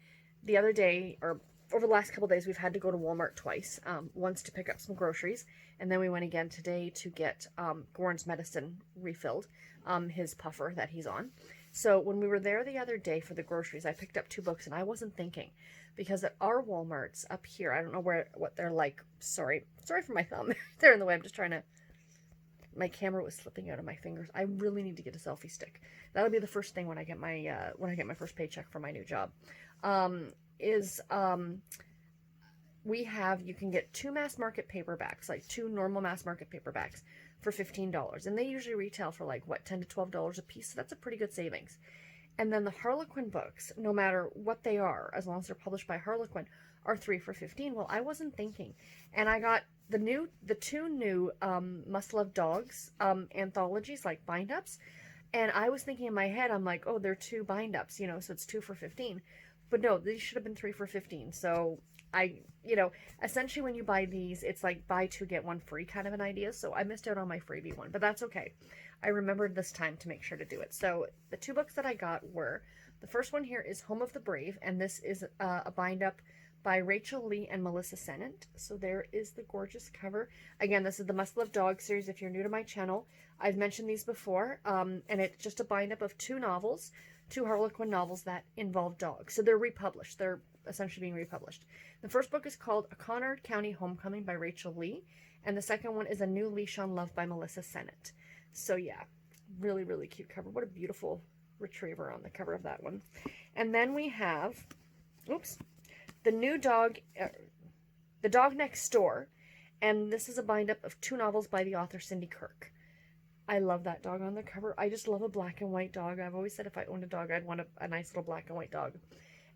the other day, or over the last couple days, we've had to go to Walmart twice. Once to pick up some groceries, and then we went again today to get Gorn's medicine refilled, his puffer that he's on. So when we were there the other day for the groceries, I picked up 2 books, and I wasn't thinking, because at our Walmarts up here, I don't know what they're like. Sorry for my thumb. They're in the way. I'm just trying to. My camera was slipping out of my fingers. I really need to get a selfie stick. That'll be the first thing when I get my first paycheck for my new job. You can get 2 mass market paperbacks, like 2 normal mass market paperbacks for $15. And they usually retail for like, what, $10 to $12 a piece. So that's a pretty good savings. And then the Harlequin books, no matter what they are, as long as they're published by Harlequin, are 3 for $15. Well, I wasn't thinking. And I got the 2 new Must Love Dogs anthologies, like bind-ups. And I was thinking in my head, I'm like, oh, they're 2 bind-ups, you know, so it's 2 for $15. But no, these should have been 3 for $15. So essentially when you buy these, it's like buy 2, get 1 free kind of an idea. So I missed out on my freebie one, but that's okay. I remembered this time to make sure to do it. So the 2 books that I got were, the first one here is Home of the Brave, and this is a bind-up by Rachel Lee and Melissa Sennett. So there is the gorgeous cover. Again, this is the Must Love Dog series. If you're new to my channel, I've mentioned these before, and it's just a bind-up of 2 novels, 2 Harlequin novels that involve dogs. So they're republished. They're essentially being republished. The first book is called A Conard County Homecoming by Rachel Lee, and the second one is A New Leash on Love by Melissa Sennett. So yeah, really, really cute cover. What a beautiful retriever on the cover of that one. And then we have, The New Dog, The Dog Next Door, and this is a bind-up of 2 novels by the author Cindy Kirk. I love that dog on the cover. I just love a black and white dog. I've always said if I owned a dog, I'd want a nice little black and white dog.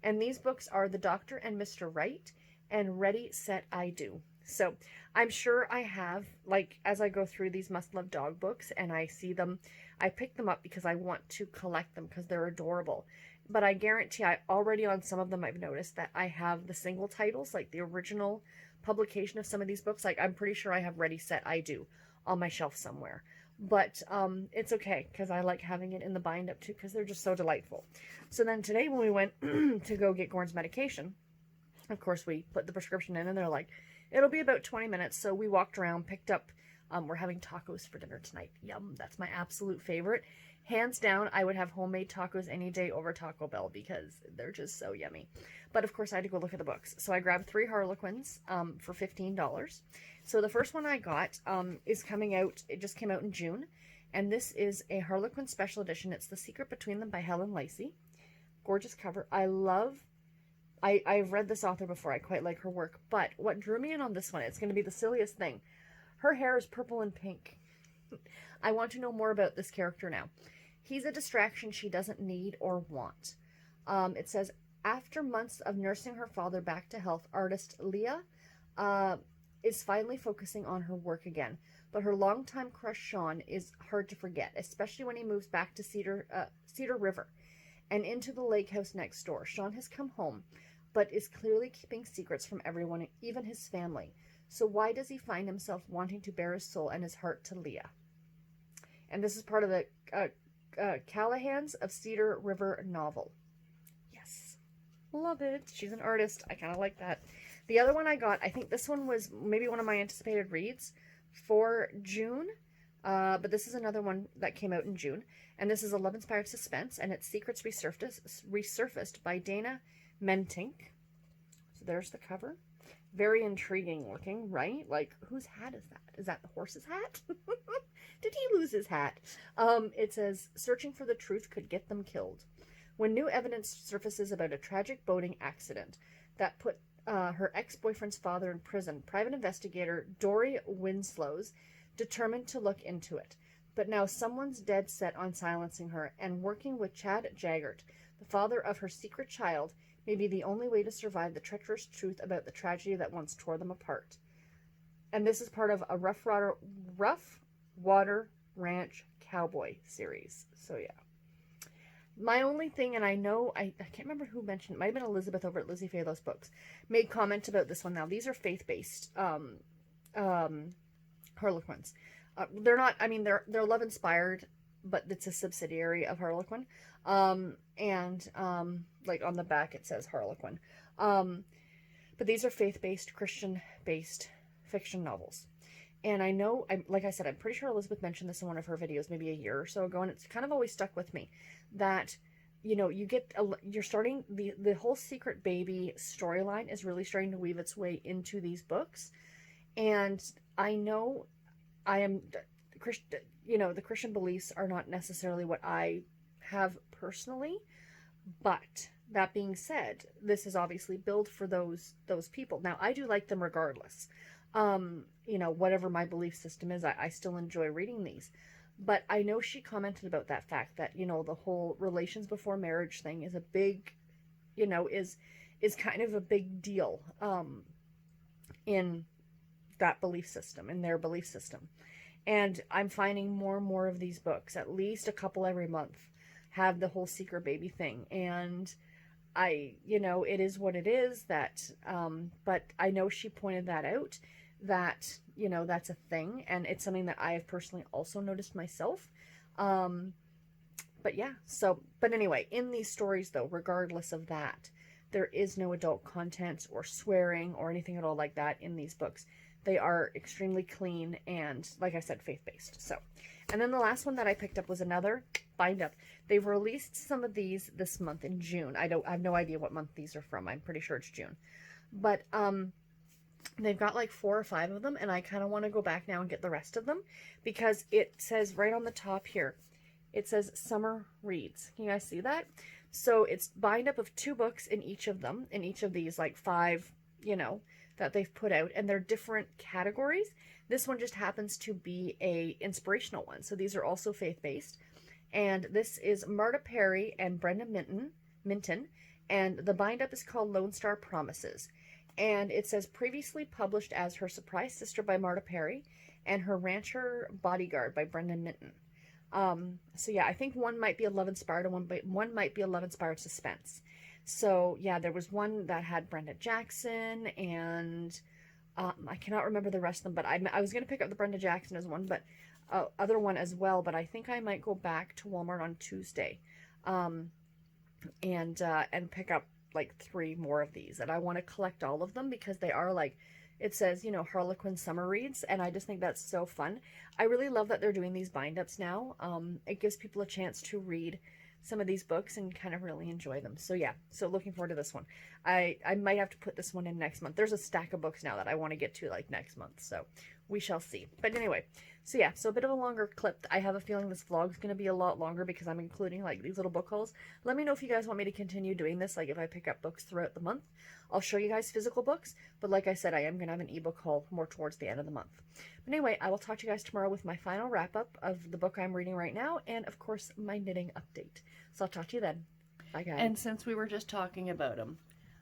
And these books are The Doctor and Mr. Right and Ready, Set, I Do. So I'm sure I have, like, as I go through these Must Love Dog books and I see them, I pick them up because I want to collect them because they're adorable. But I guarantee already on some of them I've noticed that I have the single titles, like the original publication of some of these books. Like, I'm pretty sure I have Ready, Set, I Do on my shelf somewhere. But it's okay because I like having it in the bind-up too because they're just so delightful. So then today when we went to go get Gorn's medication, of course we put the prescription in and they're like, it'll be about 20 minutes. So we walked around, picked up, we're having tacos for dinner tonight. Yum, that's my absolute favorite. Hands down, I would have homemade tacos any day over Taco Bell because they're just so yummy. But of course I had to go look at the books. So I grabbed 3 Harlequins for $15. So the first one I got is coming out, it just came out in June. And this is a Harlequin special edition. It's The Secret Between Them by Helen Lacey. Gorgeous cover. I've read this author before. I quite like her work. But what drew me in on this one, it's going to be the silliest thing. Her hair is purple and pink. I want to know more about this character now. He's a distraction she doesn't need or want. It says, after months of nursing her father back to health, artist Leah is finally focusing on her work again. But her longtime crush Sean is hard to forget, especially when he moves back to Cedar River and into the lake house next door. Sean has come home, but is clearly keeping secrets from everyone, even his family. So why does he find himself wanting to bare his soul and his heart to Leah? And this is part of the Callahan's of Cedar River novel. Yes. Love it. She's an artist. I kind of like that. The other one I got, I think this one was maybe one of my anticipated reads for June. But this is another one that came out in June. And this is a love-inspired suspense, and it's Secrets Resurfaced by Dana Mentink. So there's the cover. Very intriguing looking, right? Like, whose hat is that? Is that the horse's hat? Did he lose his hat? It says, searching for the truth could get them killed. When new evidence surfaces about a tragic boating accident that put her ex-boyfriend's father in prison, private investigator Dory Winslow's determined to look into it. But now someone's dead set on silencing her, and working with Chad Jaggart, the father of her secret child, may be the only way to survive the treacherous truth about the tragedy that once tore them apart. And this is part of a Rough Water Ranch Cowboy series. So yeah. My only thing, and I know, I can't remember who mentioned, it might have been Elizabeth over at Lizzie Faylos Books, made comment about this one. Now, these are faith-based Harlequins. They're not, I mean, they're love-inspired, but it's a subsidiary of Harlequin. Like on the back it says Harlequin. But these are faith-based, Christian-based fiction novels. And I know, like I said, I'm pretty sure Elizabeth mentioned this in one of her videos maybe a year or so ago, and it's kind of always stuck with me that, you know, you're starting, the whole secret baby storyline is really starting to weave its way into these books. And I know the Christian beliefs are not necessarily what I have personally, but that being said, this is obviously built for those people. Now, I do like them regardless. Whatever my belief system is, I still enjoy reading these. But I know she commented about that fact that, the whole relations before marriage thing is a big, is kind of a big deal in that belief system, in their belief system. And I'm finding more and more of these books, at least a couple every month, have the whole secret baby thing. And it is what it is, that, but I know she pointed that out, that, that's a thing, and it's something that I have personally also noticed myself. But yeah, but anyway, in these stories though, regardless of that, there is no adult content or swearing or anything at all like that in these books. They are extremely clean and, like I said, faith-based. So, and then the last one that I picked up was another bind up. They've released some of these this month in June. I have no idea what month these are from. I'm pretty sure it's June. But they've got like 4 or 5 of them, and I kind of want to go back now and get the rest of them, because it says right on the top here, it says summer reads. Can you guys see that? So it's bind up of 2 books in each of them, in each of these like 5, that they've put out, and they're different categories. This one just happens to be a inspirational one. So these are also faith-based. And this is Marta Perry and Brenda Minton, and the bind-up is called Lone Star Promises. And it says previously published as Her Surprise Sister by Marta Perry and Her Rancher Bodyguard by Brenda Minton. So yeah, I think one might be a love-inspired and one might be a love-inspired suspense. So yeah, there was one that had Brenda Jackson, and I cannot remember the rest of them, but I was going to pick up the Brenda Jackson as one, but other one as well, but I think I might go back to Walmart on Tuesday and pick up like 3 more of these. And I want to collect all of them because they are, like it says, Harlequin summer reads, and I just think that's so fun. I really love that they're doing these bind-ups now. It gives people a chance to read some of these books and kind of really enjoy them. So yeah, so looking forward to this one. I might have to put this one in next month. There's a stack of books now that I want to get to like next month, so we shall see. But anyway, so yeah, so a bit of a longer clip. I have a feeling this vlog's going to be a lot longer because I'm including like these little book hauls. Let me know if you guys want me to continue doing this, like if I pick up books throughout the month. I'll show you guys physical books, but like I said, I am going to have an ebook haul more towards the end of the month. But anyway, I will talk to you guys tomorrow with my final wrap-up of the book I'm reading right now, and of course, my knitting update. So I'll talk to you then. Bye, guys. And since we were just talking about him,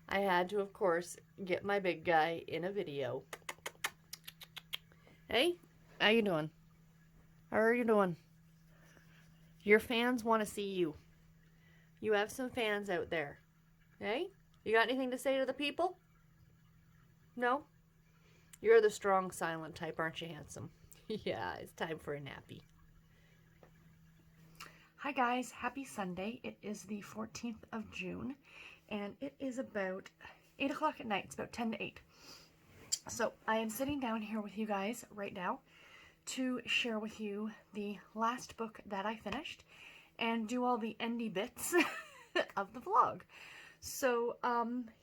I had to, of course, get my big guy in a video. Hey, how you doing? How are you doing? Your fans want to see you. You have some fans out there. Hey, you got anything to say to the people? No? You're the strong, silent type, aren't you, handsome? Yeah, it's time for a nappy. Hi guys, happy Sunday. It is the 14th of June, and it is about 8 o'clock at night. It's about 10 to 8. So I am sitting down here with you guys right now to share with you the last book that I finished and do all the endy bits of the vlog. So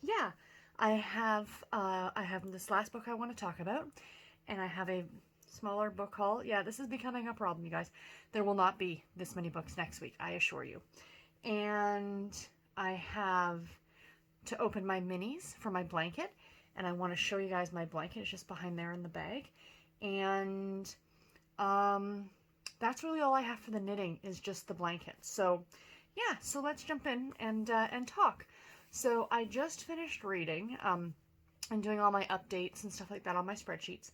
yeah, I have this last book I want to talk about, and I have a smaller book haul. Yeah, this is becoming a problem, you guys. There will not be this many books next week, I assure you. And I have to open my minis for my blanket, and I want to show you guys my blanket. It's just behind there in the bag. And that's really all I have for the knitting, is just the blanket. So yeah, so let's jump in and talk. So I just finished reading and doing all my updates and stuff like that on my spreadsheets.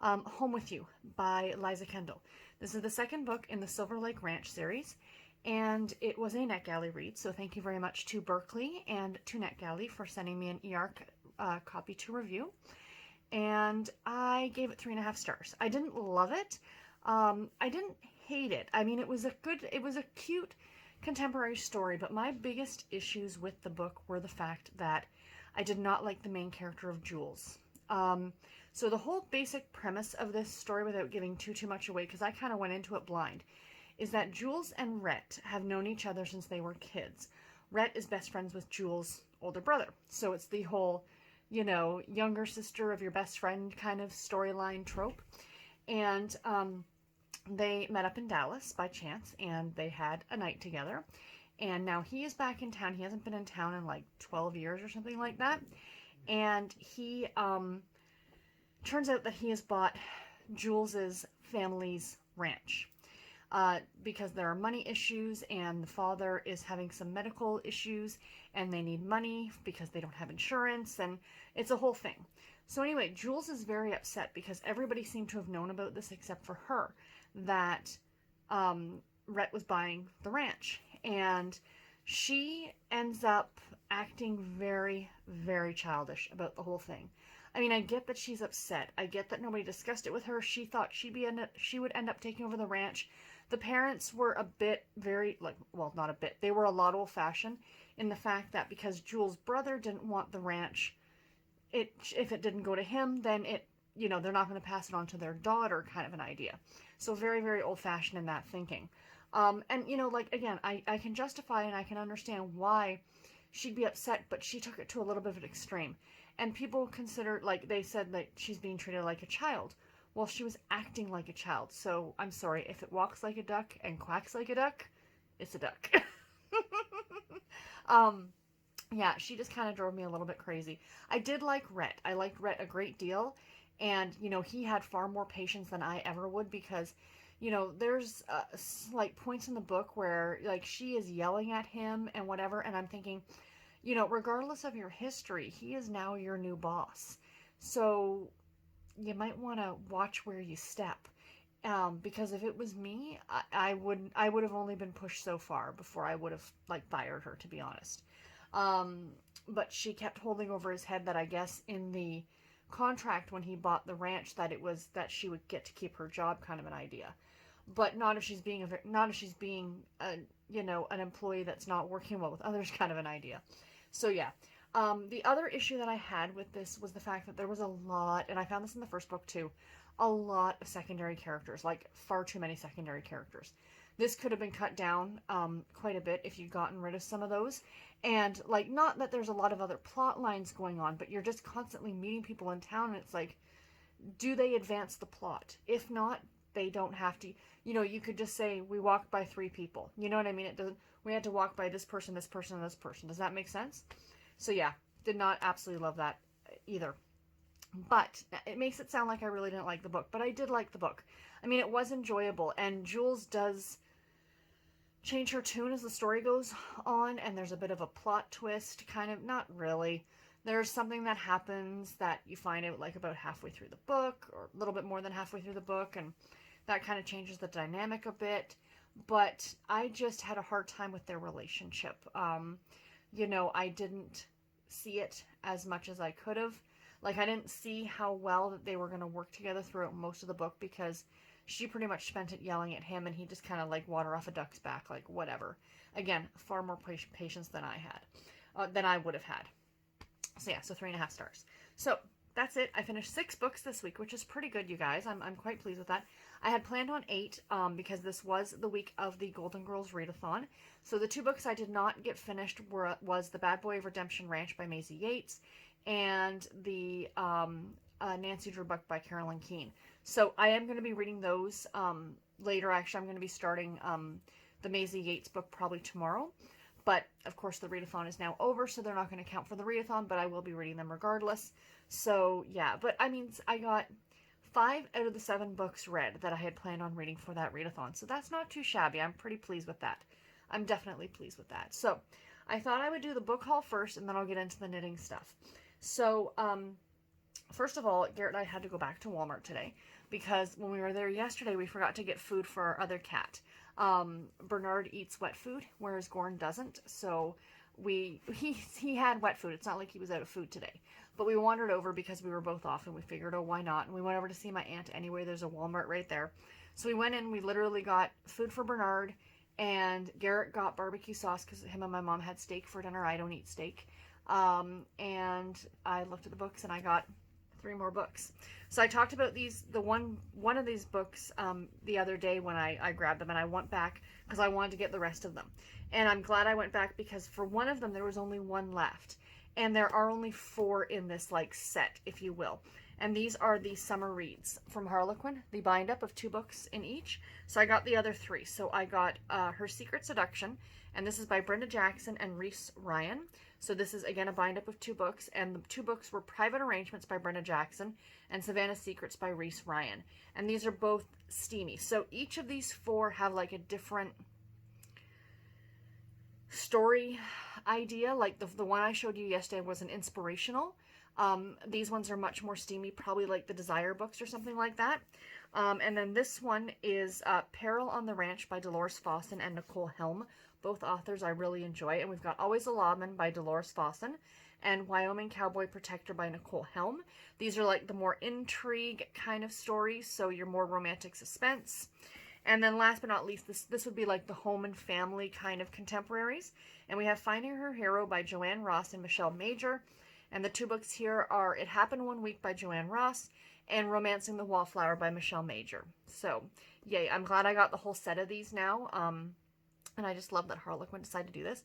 Home With You by Liza Kendall. This is the second book in the Silver Lake Ranch series, and it was a NetGalley read, so thank you very much to Berkeley and to NetGalley for sending me an EARC copy to review, and I gave it 3.5 stars. I didn't love it. I didn't hate it. I mean, it was a cute contemporary story, but my biggest issues with the book were the fact that I did not like the main character of Jules. So the whole basic premise of this story, without giving too much away, because I kind of went into it blind, is that Jules and Rhett have known each other since they were kids. Rhett is best friends with Jules' older brother. So it's the whole, you know, younger sister of your best friend kind of storyline trope. And they met up in Dallas by chance, and they had a night together. And now he is back in town. He hasn't been in town in like 12 years or something like that. And he turns out that he has bought Jules's family's ranch because there are money issues, and the father is having some medical issues, and they need money because they don't have insurance, and it's a whole thing. So anyway, Jules is very upset because everybody seemed to have known about this except for her, that Rhett was buying the ranch, and she ends up acting very, very childish about the whole thing. I mean, I get that she's upset. I get that nobody discussed it with her. She thought she would end up taking over the ranch. The parents were a bit not a bit. They were a lot old-fashioned in the fact that because Jules' brother didn't want the ranch, if it didn't go to him, then they're not going to pass it on to their daughter, kind of an idea. So very, very old-fashioned in that thinking. And, again, I can justify and I can understand why she'd be upset, but she took it to a little bit of an extreme. And people consider, they said that she's being treated like a child. Well, she was acting like a child. So, I'm sorry, if it walks like a duck and quacks like a duck, it's a duck. Yeah, she just kind of drove me a little bit crazy. I did like Rhett. I liked Rhett a great deal. And, he had far more patience than I ever would because, there's, points in the book where, she is yelling at him and whatever. And I'm thinking, regardless of your history, he is now your new boss. So you might want to watch where you step. Because if it was me, I would have only been pushed so far before I would have, fired her, to be honest. But she kept holding over his head that I guess in the contract when he bought the ranch that she would get to keep her job, kind of an idea. But not if she's being an employee that's not working well with others, kind of an idea. So yeah, the other issue that I had with this was the fact that there was a lot, and I found this in the first book too, a lot of secondary characters, far too many secondary characters. This could have been cut down quite a bit if you'd gotten rid of some of those. And, not that there's a lot of other plot lines going on, but you're just constantly meeting people in town, and it's do they advance the plot? If not, they don't have to. You know, you could just say, we walked by 3 people. You know what I mean? It doesn't, we had to walk by this person, this person, and this person. Does that make sense? So yeah, did not absolutely love that either. But it makes it sound like I really didn't like the book, but I did like the book. I mean, it was enjoyable, and Jules does change her tune as the story goes on, and there's a bit of a plot twist, kind of, not really. There's something that happens that you find out like about halfway through the book, or a little bit more than halfway through the book, and that kind of changes the dynamic a bit. But I just had a hard time with their relationship. You know, I didn't see it as much as I could have. Like, I didn't see how well that they were going to work together throughout most of the book, because she pretty much spent it yelling at him, and he just kind of like water off a duck's back, like whatever. Again, far more patience than I had, than I would have had. So yeah, so 3.5 stars. So that's it. I finished 6 books this week, which is pretty good, you guys. I'm quite pleased with that. I had planned on 8 because this was the week of the Golden Girls readathon. So the 2 books I did not get finished was The Bad Boy of Redemption Ranch by Maisie Yates and the Nancy Drew book by Carolyn Keene. So I am going to be reading those later. Actually, I'm going to be starting the Maisie Yates book probably tomorrow. But, of course, the readathon is now over, so they're not going to count for the readathon, but I will be reading them regardless. So, yeah. But, I mean, I got 5 out of the 7 books read that I had planned on reading for that readathon. So that's not too shabby. I'm pretty pleased with that. I'm definitely pleased with that. So, I thought I would do the book haul first, and then I'll get into the knitting stuff. So, first of all, Garrett and I had to go back to Walmart today, because when we were there yesterday, we forgot to get food for our other cat. Bernard eats wet food, whereas Gorn doesn't. So he had wet food. It's not like he was out of food today. But we wandered over because we were both off, and we figured, oh, why not? And we went over to see my aunt anyway. There's a Walmart right there. So we went in. We literally got food for Bernard, and Garrett got barbecue sauce because him and my mom had steak for dinner. I don't eat steak. And I looked at the books, and I got 3 more books. So I talked about one of these books the other day when I grabbed them, and I went back because I wanted to get the rest of them. And I'm glad I went back, because for one of them there was only 1 left, and there are only 4 in this like set, if you will. And these are the summer reads from Harlequin, the bind up of 2 books in each. So I got the other 3. So I got Her Secret Seduction, and this is by Brenda Jackson and Reese Ryan. So this is, again, a bind-up of 2 books, and the 2 books were Private Arrangements by Brenda Jackson and Savannah Secrets by Reese Ryan. And these are both steamy. So each of these 4 have, like, a different story idea. Like, the one I showed you yesterday was an inspirational. These ones are much more steamy, probably like the Desire books or something like that. And then this one is Peril on the Ranch by Dolores Fawson and Nicole Helm. Both authors I really enjoy. And we've got Always a Lawman by Dolores Fawson and Wyoming Cowboy Protector by Nicole Helm. These are like the more intrigue kind of stories, so your more romantic suspense. And then last but not least, this would be like the home and family kind of contemporaries. And we have Finding Her Hero by Joanne Ross and Michelle Major. And the 2 books here are It Happened One Week by Joanne Ross and Romancing the Wallflower by Michelle Major. So, yay, I'm glad I got the whole set of these now. And I just love that Harlequin decided to do this.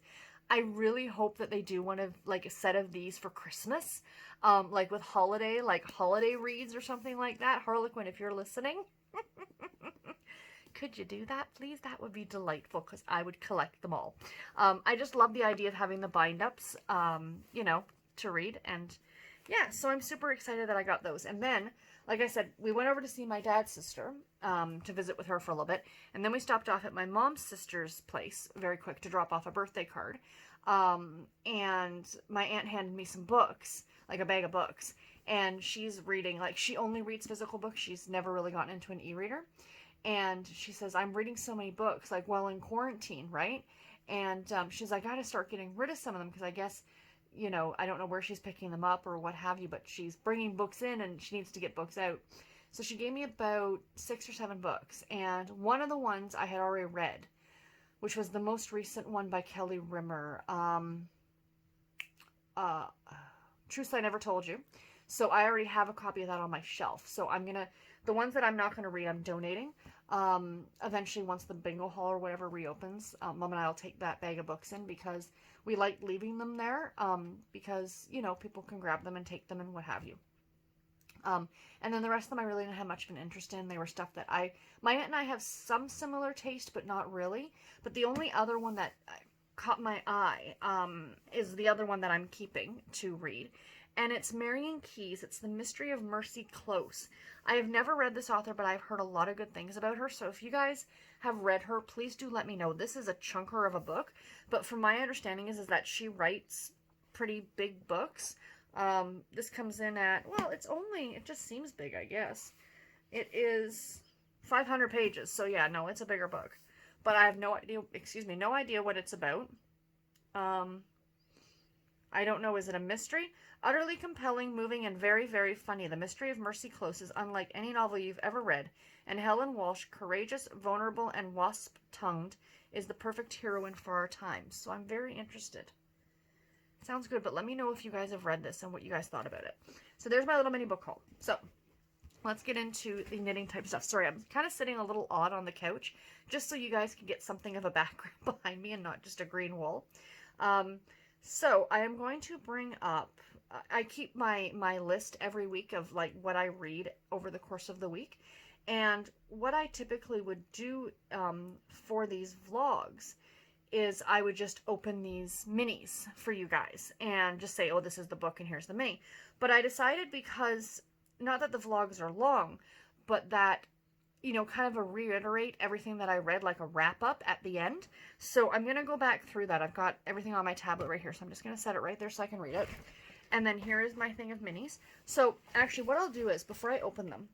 I really hope that they do one of, like, a set of these for Christmas. Like with holiday reads or something like that. Harlequin, if you're listening, could you do that, please? That would be delightful, because I would collect them all. I just love the idea of having the bind-ups, you know, to read. And yeah, so I'm super excited that I got those. And then, like I said, we went over to see my dad's sister, to visit with her for a little bit. And then we stopped off at my mom's sister's place very quick to drop off a birthday card. And my aunt handed me some books, like a bag of books. And she's reading, like, she only reads physical books. She's never really gotten into an e-reader. And she says, I'm reading so many books, like, while in quarantine, right? And she's like, I gotta start getting rid of some of them, because I guess, you know, I don't know where she's picking them up or what have you, but she's bringing books in and she needs to get books out. So she gave me about 6 or 7 books, and one of the ones I had already read, which was the most recent one by Kelly Rimmer, Truth I Never Told You. So I already have a copy of that on my shelf. So the ones that I'm not going to read, I'm donating. Eventually, once the bingo hall or whatever reopens, Mom and I will take that bag of books in, because we like leaving them there, because, you know, people can grab them and take them and what have you. And then the rest of them I really didn't have much of an interest in. They were stuff that my aunt and I have some similar taste, but not really. But the only other one that caught my eye is the other one that I'm keeping to read. And it's Marion Keyes. It's The Mystery of Mercy Close. I have never read this author, but I've heard a lot of good things about her. So if you guys have read her, please do let me know. This is a chunker of a book, but from my understanding is that she writes pretty big books. This comes in at, well, it just seems big, I guess. It is 500 pages. So yeah, no, it's a bigger book, but I have no idea what it's about. I don't know. Is it a mystery? Utterly compelling, moving, and very, very funny. The Mystery of Mercy Close is unlike any novel you've ever read, and Helen Walsh, courageous, vulnerable, and wasp-tongued, is the perfect heroine for our times. So I'm very interested. Sounds good, but let me know if you guys have read this and what you guys thought about it. So there's my little mini book haul. So let's get into the knitting type stuff. Sorry, I'm kind of sitting a little odd on the couch, just so you guys can get something of a background behind me and not just a green wall. So I am going to bring up, I keep my list every week of like what I read over the course of the week. And what I typically would do for these vlogs is I would just open these minis for you guys and just say, oh, this is the book and here's the mini. But I decided, because not that the vlogs are long, but that, you know, kind of reiterate everything that I read, like a wrap up at the end. So I'm going to go back through that. I've got everything on my tablet right here, so I'm just going to set it right there so I can read it. And then here is my thing of minis. So actually what I'll do is, before I open them,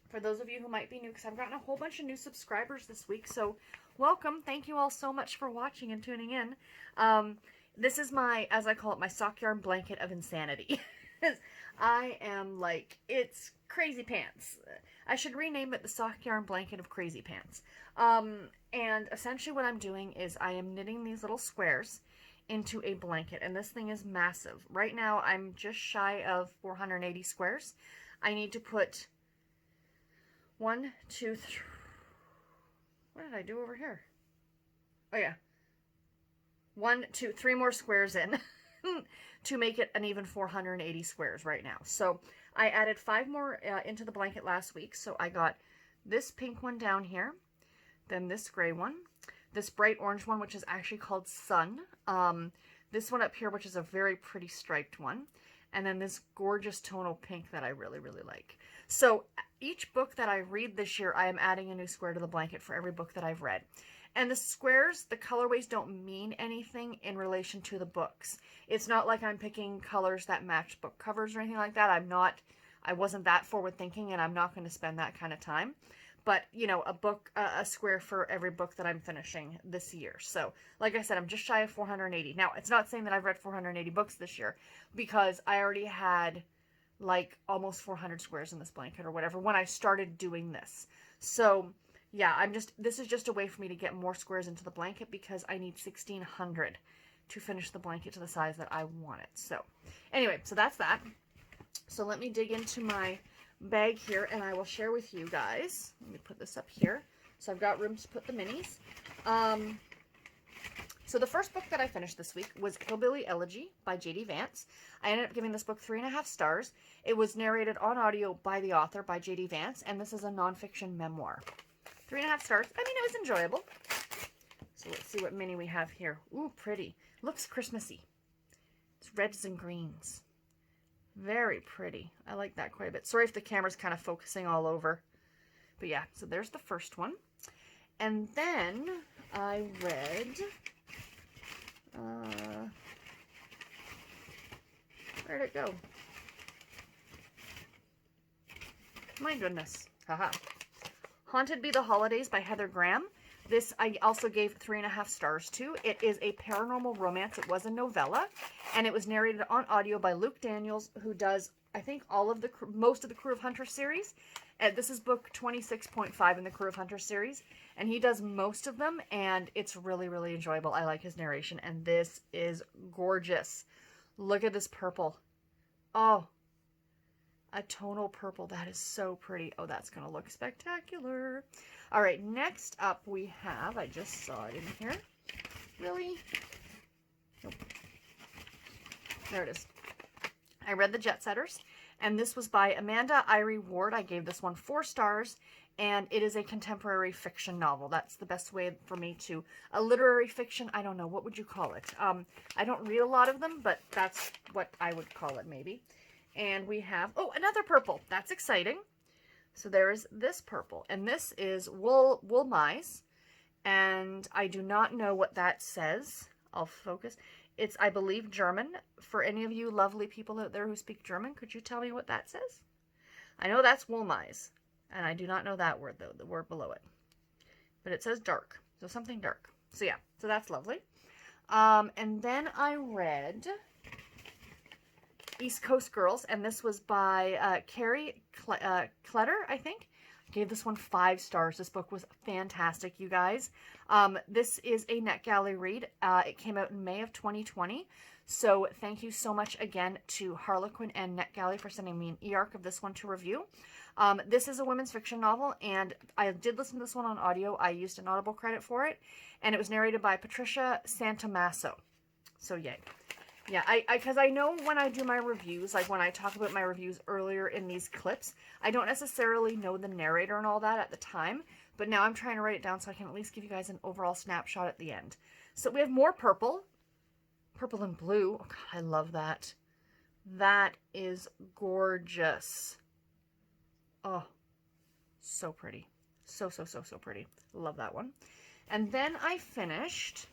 for those of you who might be new, because I've gotten a whole bunch of new subscribers this week, so welcome. Thank you all so much for watching and tuning in. This is my, as I call it, my sock yarn blanket of insanity. I am like, it's crazy pants. I should rename it the sock yarn blanket of crazy pants. And essentially what I'm doing is I am knitting these little squares into a blanket, and this thing is massive. Right now I'm just shy of 480 squares. I need to put 1, 2, 3. What did I do over here? Oh yeah. 1, 2, 3 more squares in to make it an even 480 squares right now. So I added 5 more into the blanket last week. So I got this pink one down here, then this gray one, this bright orange one, which is actually called Sun, this one up here, which is a very pretty striped one, and then this gorgeous tonal pink that I really, really like. So each book that I read this year, I am adding a new square to the blanket for every book that I've read. And the squares, the colorways don't mean anything in relation to the books. It's not like I'm picking colors that match book covers or anything like that. I wasn't that forward thinking, and I'm not going to spend that kind of time. But, you know, a square for every book that I'm finishing this year. So, like I said, I'm just shy of 480. Now, it's not saying that I've read 480 books this year, because I already had like almost 400 squares in this blanket or whatever when I started doing this. So yeah, this is just a way for me to get more squares into the blanket, because I need 1,600 to finish the blanket to the size that I want it. So anyway, so that's that. So let me dig into my bag here and I will share with you guys. Let me put this up here so I've got room to put the minis. So the first book that I finished this week was Hillbilly Elegy by J.D. Vance. I ended up giving this book 3.5 stars. It was narrated on audio by the author, by J.D. Vance, and this is a nonfiction memoir. 3.5 stars. I mean, it was enjoyable. So let's see what mini we have here. Ooh, pretty. Looks Christmassy. It's reds and greens. Very pretty. I like that quite a bit. Sorry if the camera's kind of focusing all over. But yeah, so there's the first one. And then I read... where'd it go? My goodness. Haha. Haunted Be the Holidays by Heather Graham. This I also gave 3.5 stars to. It is a paranormal romance. It was a novella, and it was narrated on audio by Luke Daniels, who does, I think, most of the Crew of Hunters series. This is book 26.5 in the Crew of Hunters series, and he does most of them, and it's really, really enjoyable. I like his narration, and this is gorgeous. Look at this purple. Oh, a tonal purple. That is so pretty. Oh, that's going to look spectacular. All right, next up we have, I just saw it in here. Really? Nope. There it is. I read the Jetsetters, And this was by Amanda Eyre Ward. I gave this one 4 stars, and it is a contemporary fiction novel. That's the best way for me to, a literary fiction, I don't know, what would you call it? I don't read a lot of them, but that's what I would call it maybe. And we have, oh, another purple. That's exciting. So there is this purple, and this is Wool Mice, and I do not know what that says. I'll focus. It's, I believe, German. For any of you lovely people out there who speak German, could you tell me what that says? I know that's Wollmeise, and I do not know that word, though, the word below it. But it says dark, so something dark. So yeah, so that's lovely. And then I read East Coast Girls, and this was by Kerry Kletter, I think. I gave this one 5 stars. This book was fantastic, you guys. This is a NetGalley read. It came out in May of 2020. So thank you so much again to Harlequin and NetGalley for sending me an e-arc of this one to review. This is a women's fiction novel, and I did listen to this one on audio. I used an Audible credit for it, and it was narrated by Patricia Santamasso. So yay. Yeah, because I know when I do my reviews, like when I talk about my reviews earlier in these clips, I don't necessarily know the narrator and all that at the time, but now I'm trying to write it down so I can at least give you guys an overall snapshot at the end. So we have more purple. Purple and blue. Oh, God, I love that. That is gorgeous. Oh, so pretty. So pretty. Love that one. And then I finished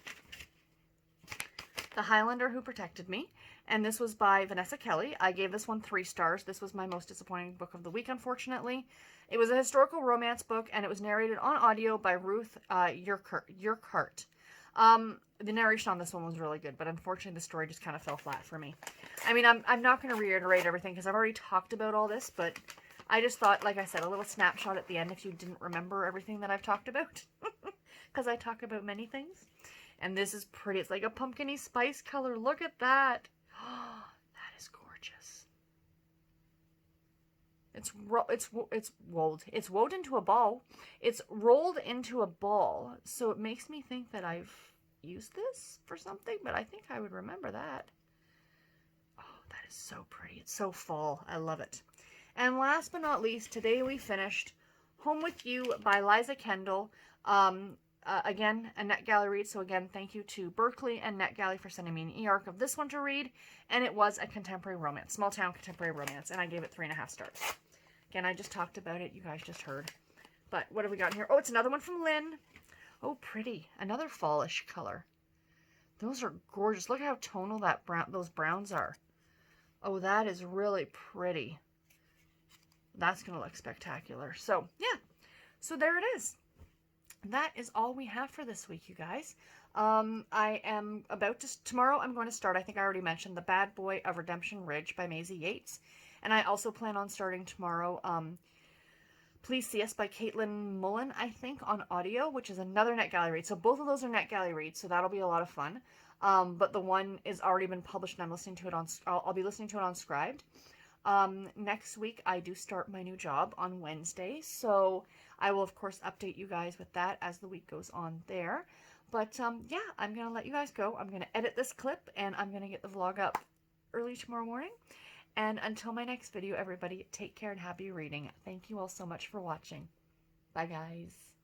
The Highlander Who Protected Me, and this was by Vanessa Kellie. I gave this one 3 stars. This was my most disappointing book of the week, unfortunately. It was a historical romance book, and it was narrated on audio by Ruth Urquhart. The narration on this one was really good, but unfortunately the story just kind of fell flat for me. I mean, I'm not going to reiterate everything because I've already talked about all this, but I just thought, like I said, a little snapshot at the end if you didn't remember everything that I've talked about, because I talk about many things. And this is pretty. It's like a pumpkin-y spice color. Look at that. Oh, that is gorgeous. It's wove into a ball. It's rolled into a ball. So it makes me think that I've used this for something, but I think I would remember that. Oh, that is so pretty. It's so fall. I love it. And last but not least, today we finished Home With You by Liza Kendall. Again, a NetGalley read, so again, thank you to Berkeley and NetGalley for sending me an e-arc of this one to read, and it was a contemporary romance, small-town contemporary romance, and I gave it 3.5 stars. Again, I just talked about it, you guys just heard. But what have we got here? Oh, it's another one from Lynn. Oh, pretty. Another fallish color. Those are gorgeous. Look at how tonal those browns are. Oh, that is really pretty. That's going to look spectacular. So, yeah. So there it is. That is all we have for this week, you guys. I am about to, tomorrow I'm going to start, I think I already mentioned, The Bad Boy of Redemption Ridge by Maisie Yates. And I also plan on starting tomorrow, Please See Us by Caitlin Mullen, I think, on audio, which is another NetGalley read. So both of those are NetGalley reads, so that'll be a lot of fun. But the one is already been published, and I'm listening to it on, I'll be listening to it on Scribed. Next week, I do start my new job on Wednesday, so I will, of course, update you guys with that as the week goes on there. But, yeah, I'm going to let you guys go. I'm going to edit this clip, and I'm going to get the vlog up early tomorrow morning. And until my next video, everybody, take care and happy reading. Thank you all so much for watching. Bye, guys.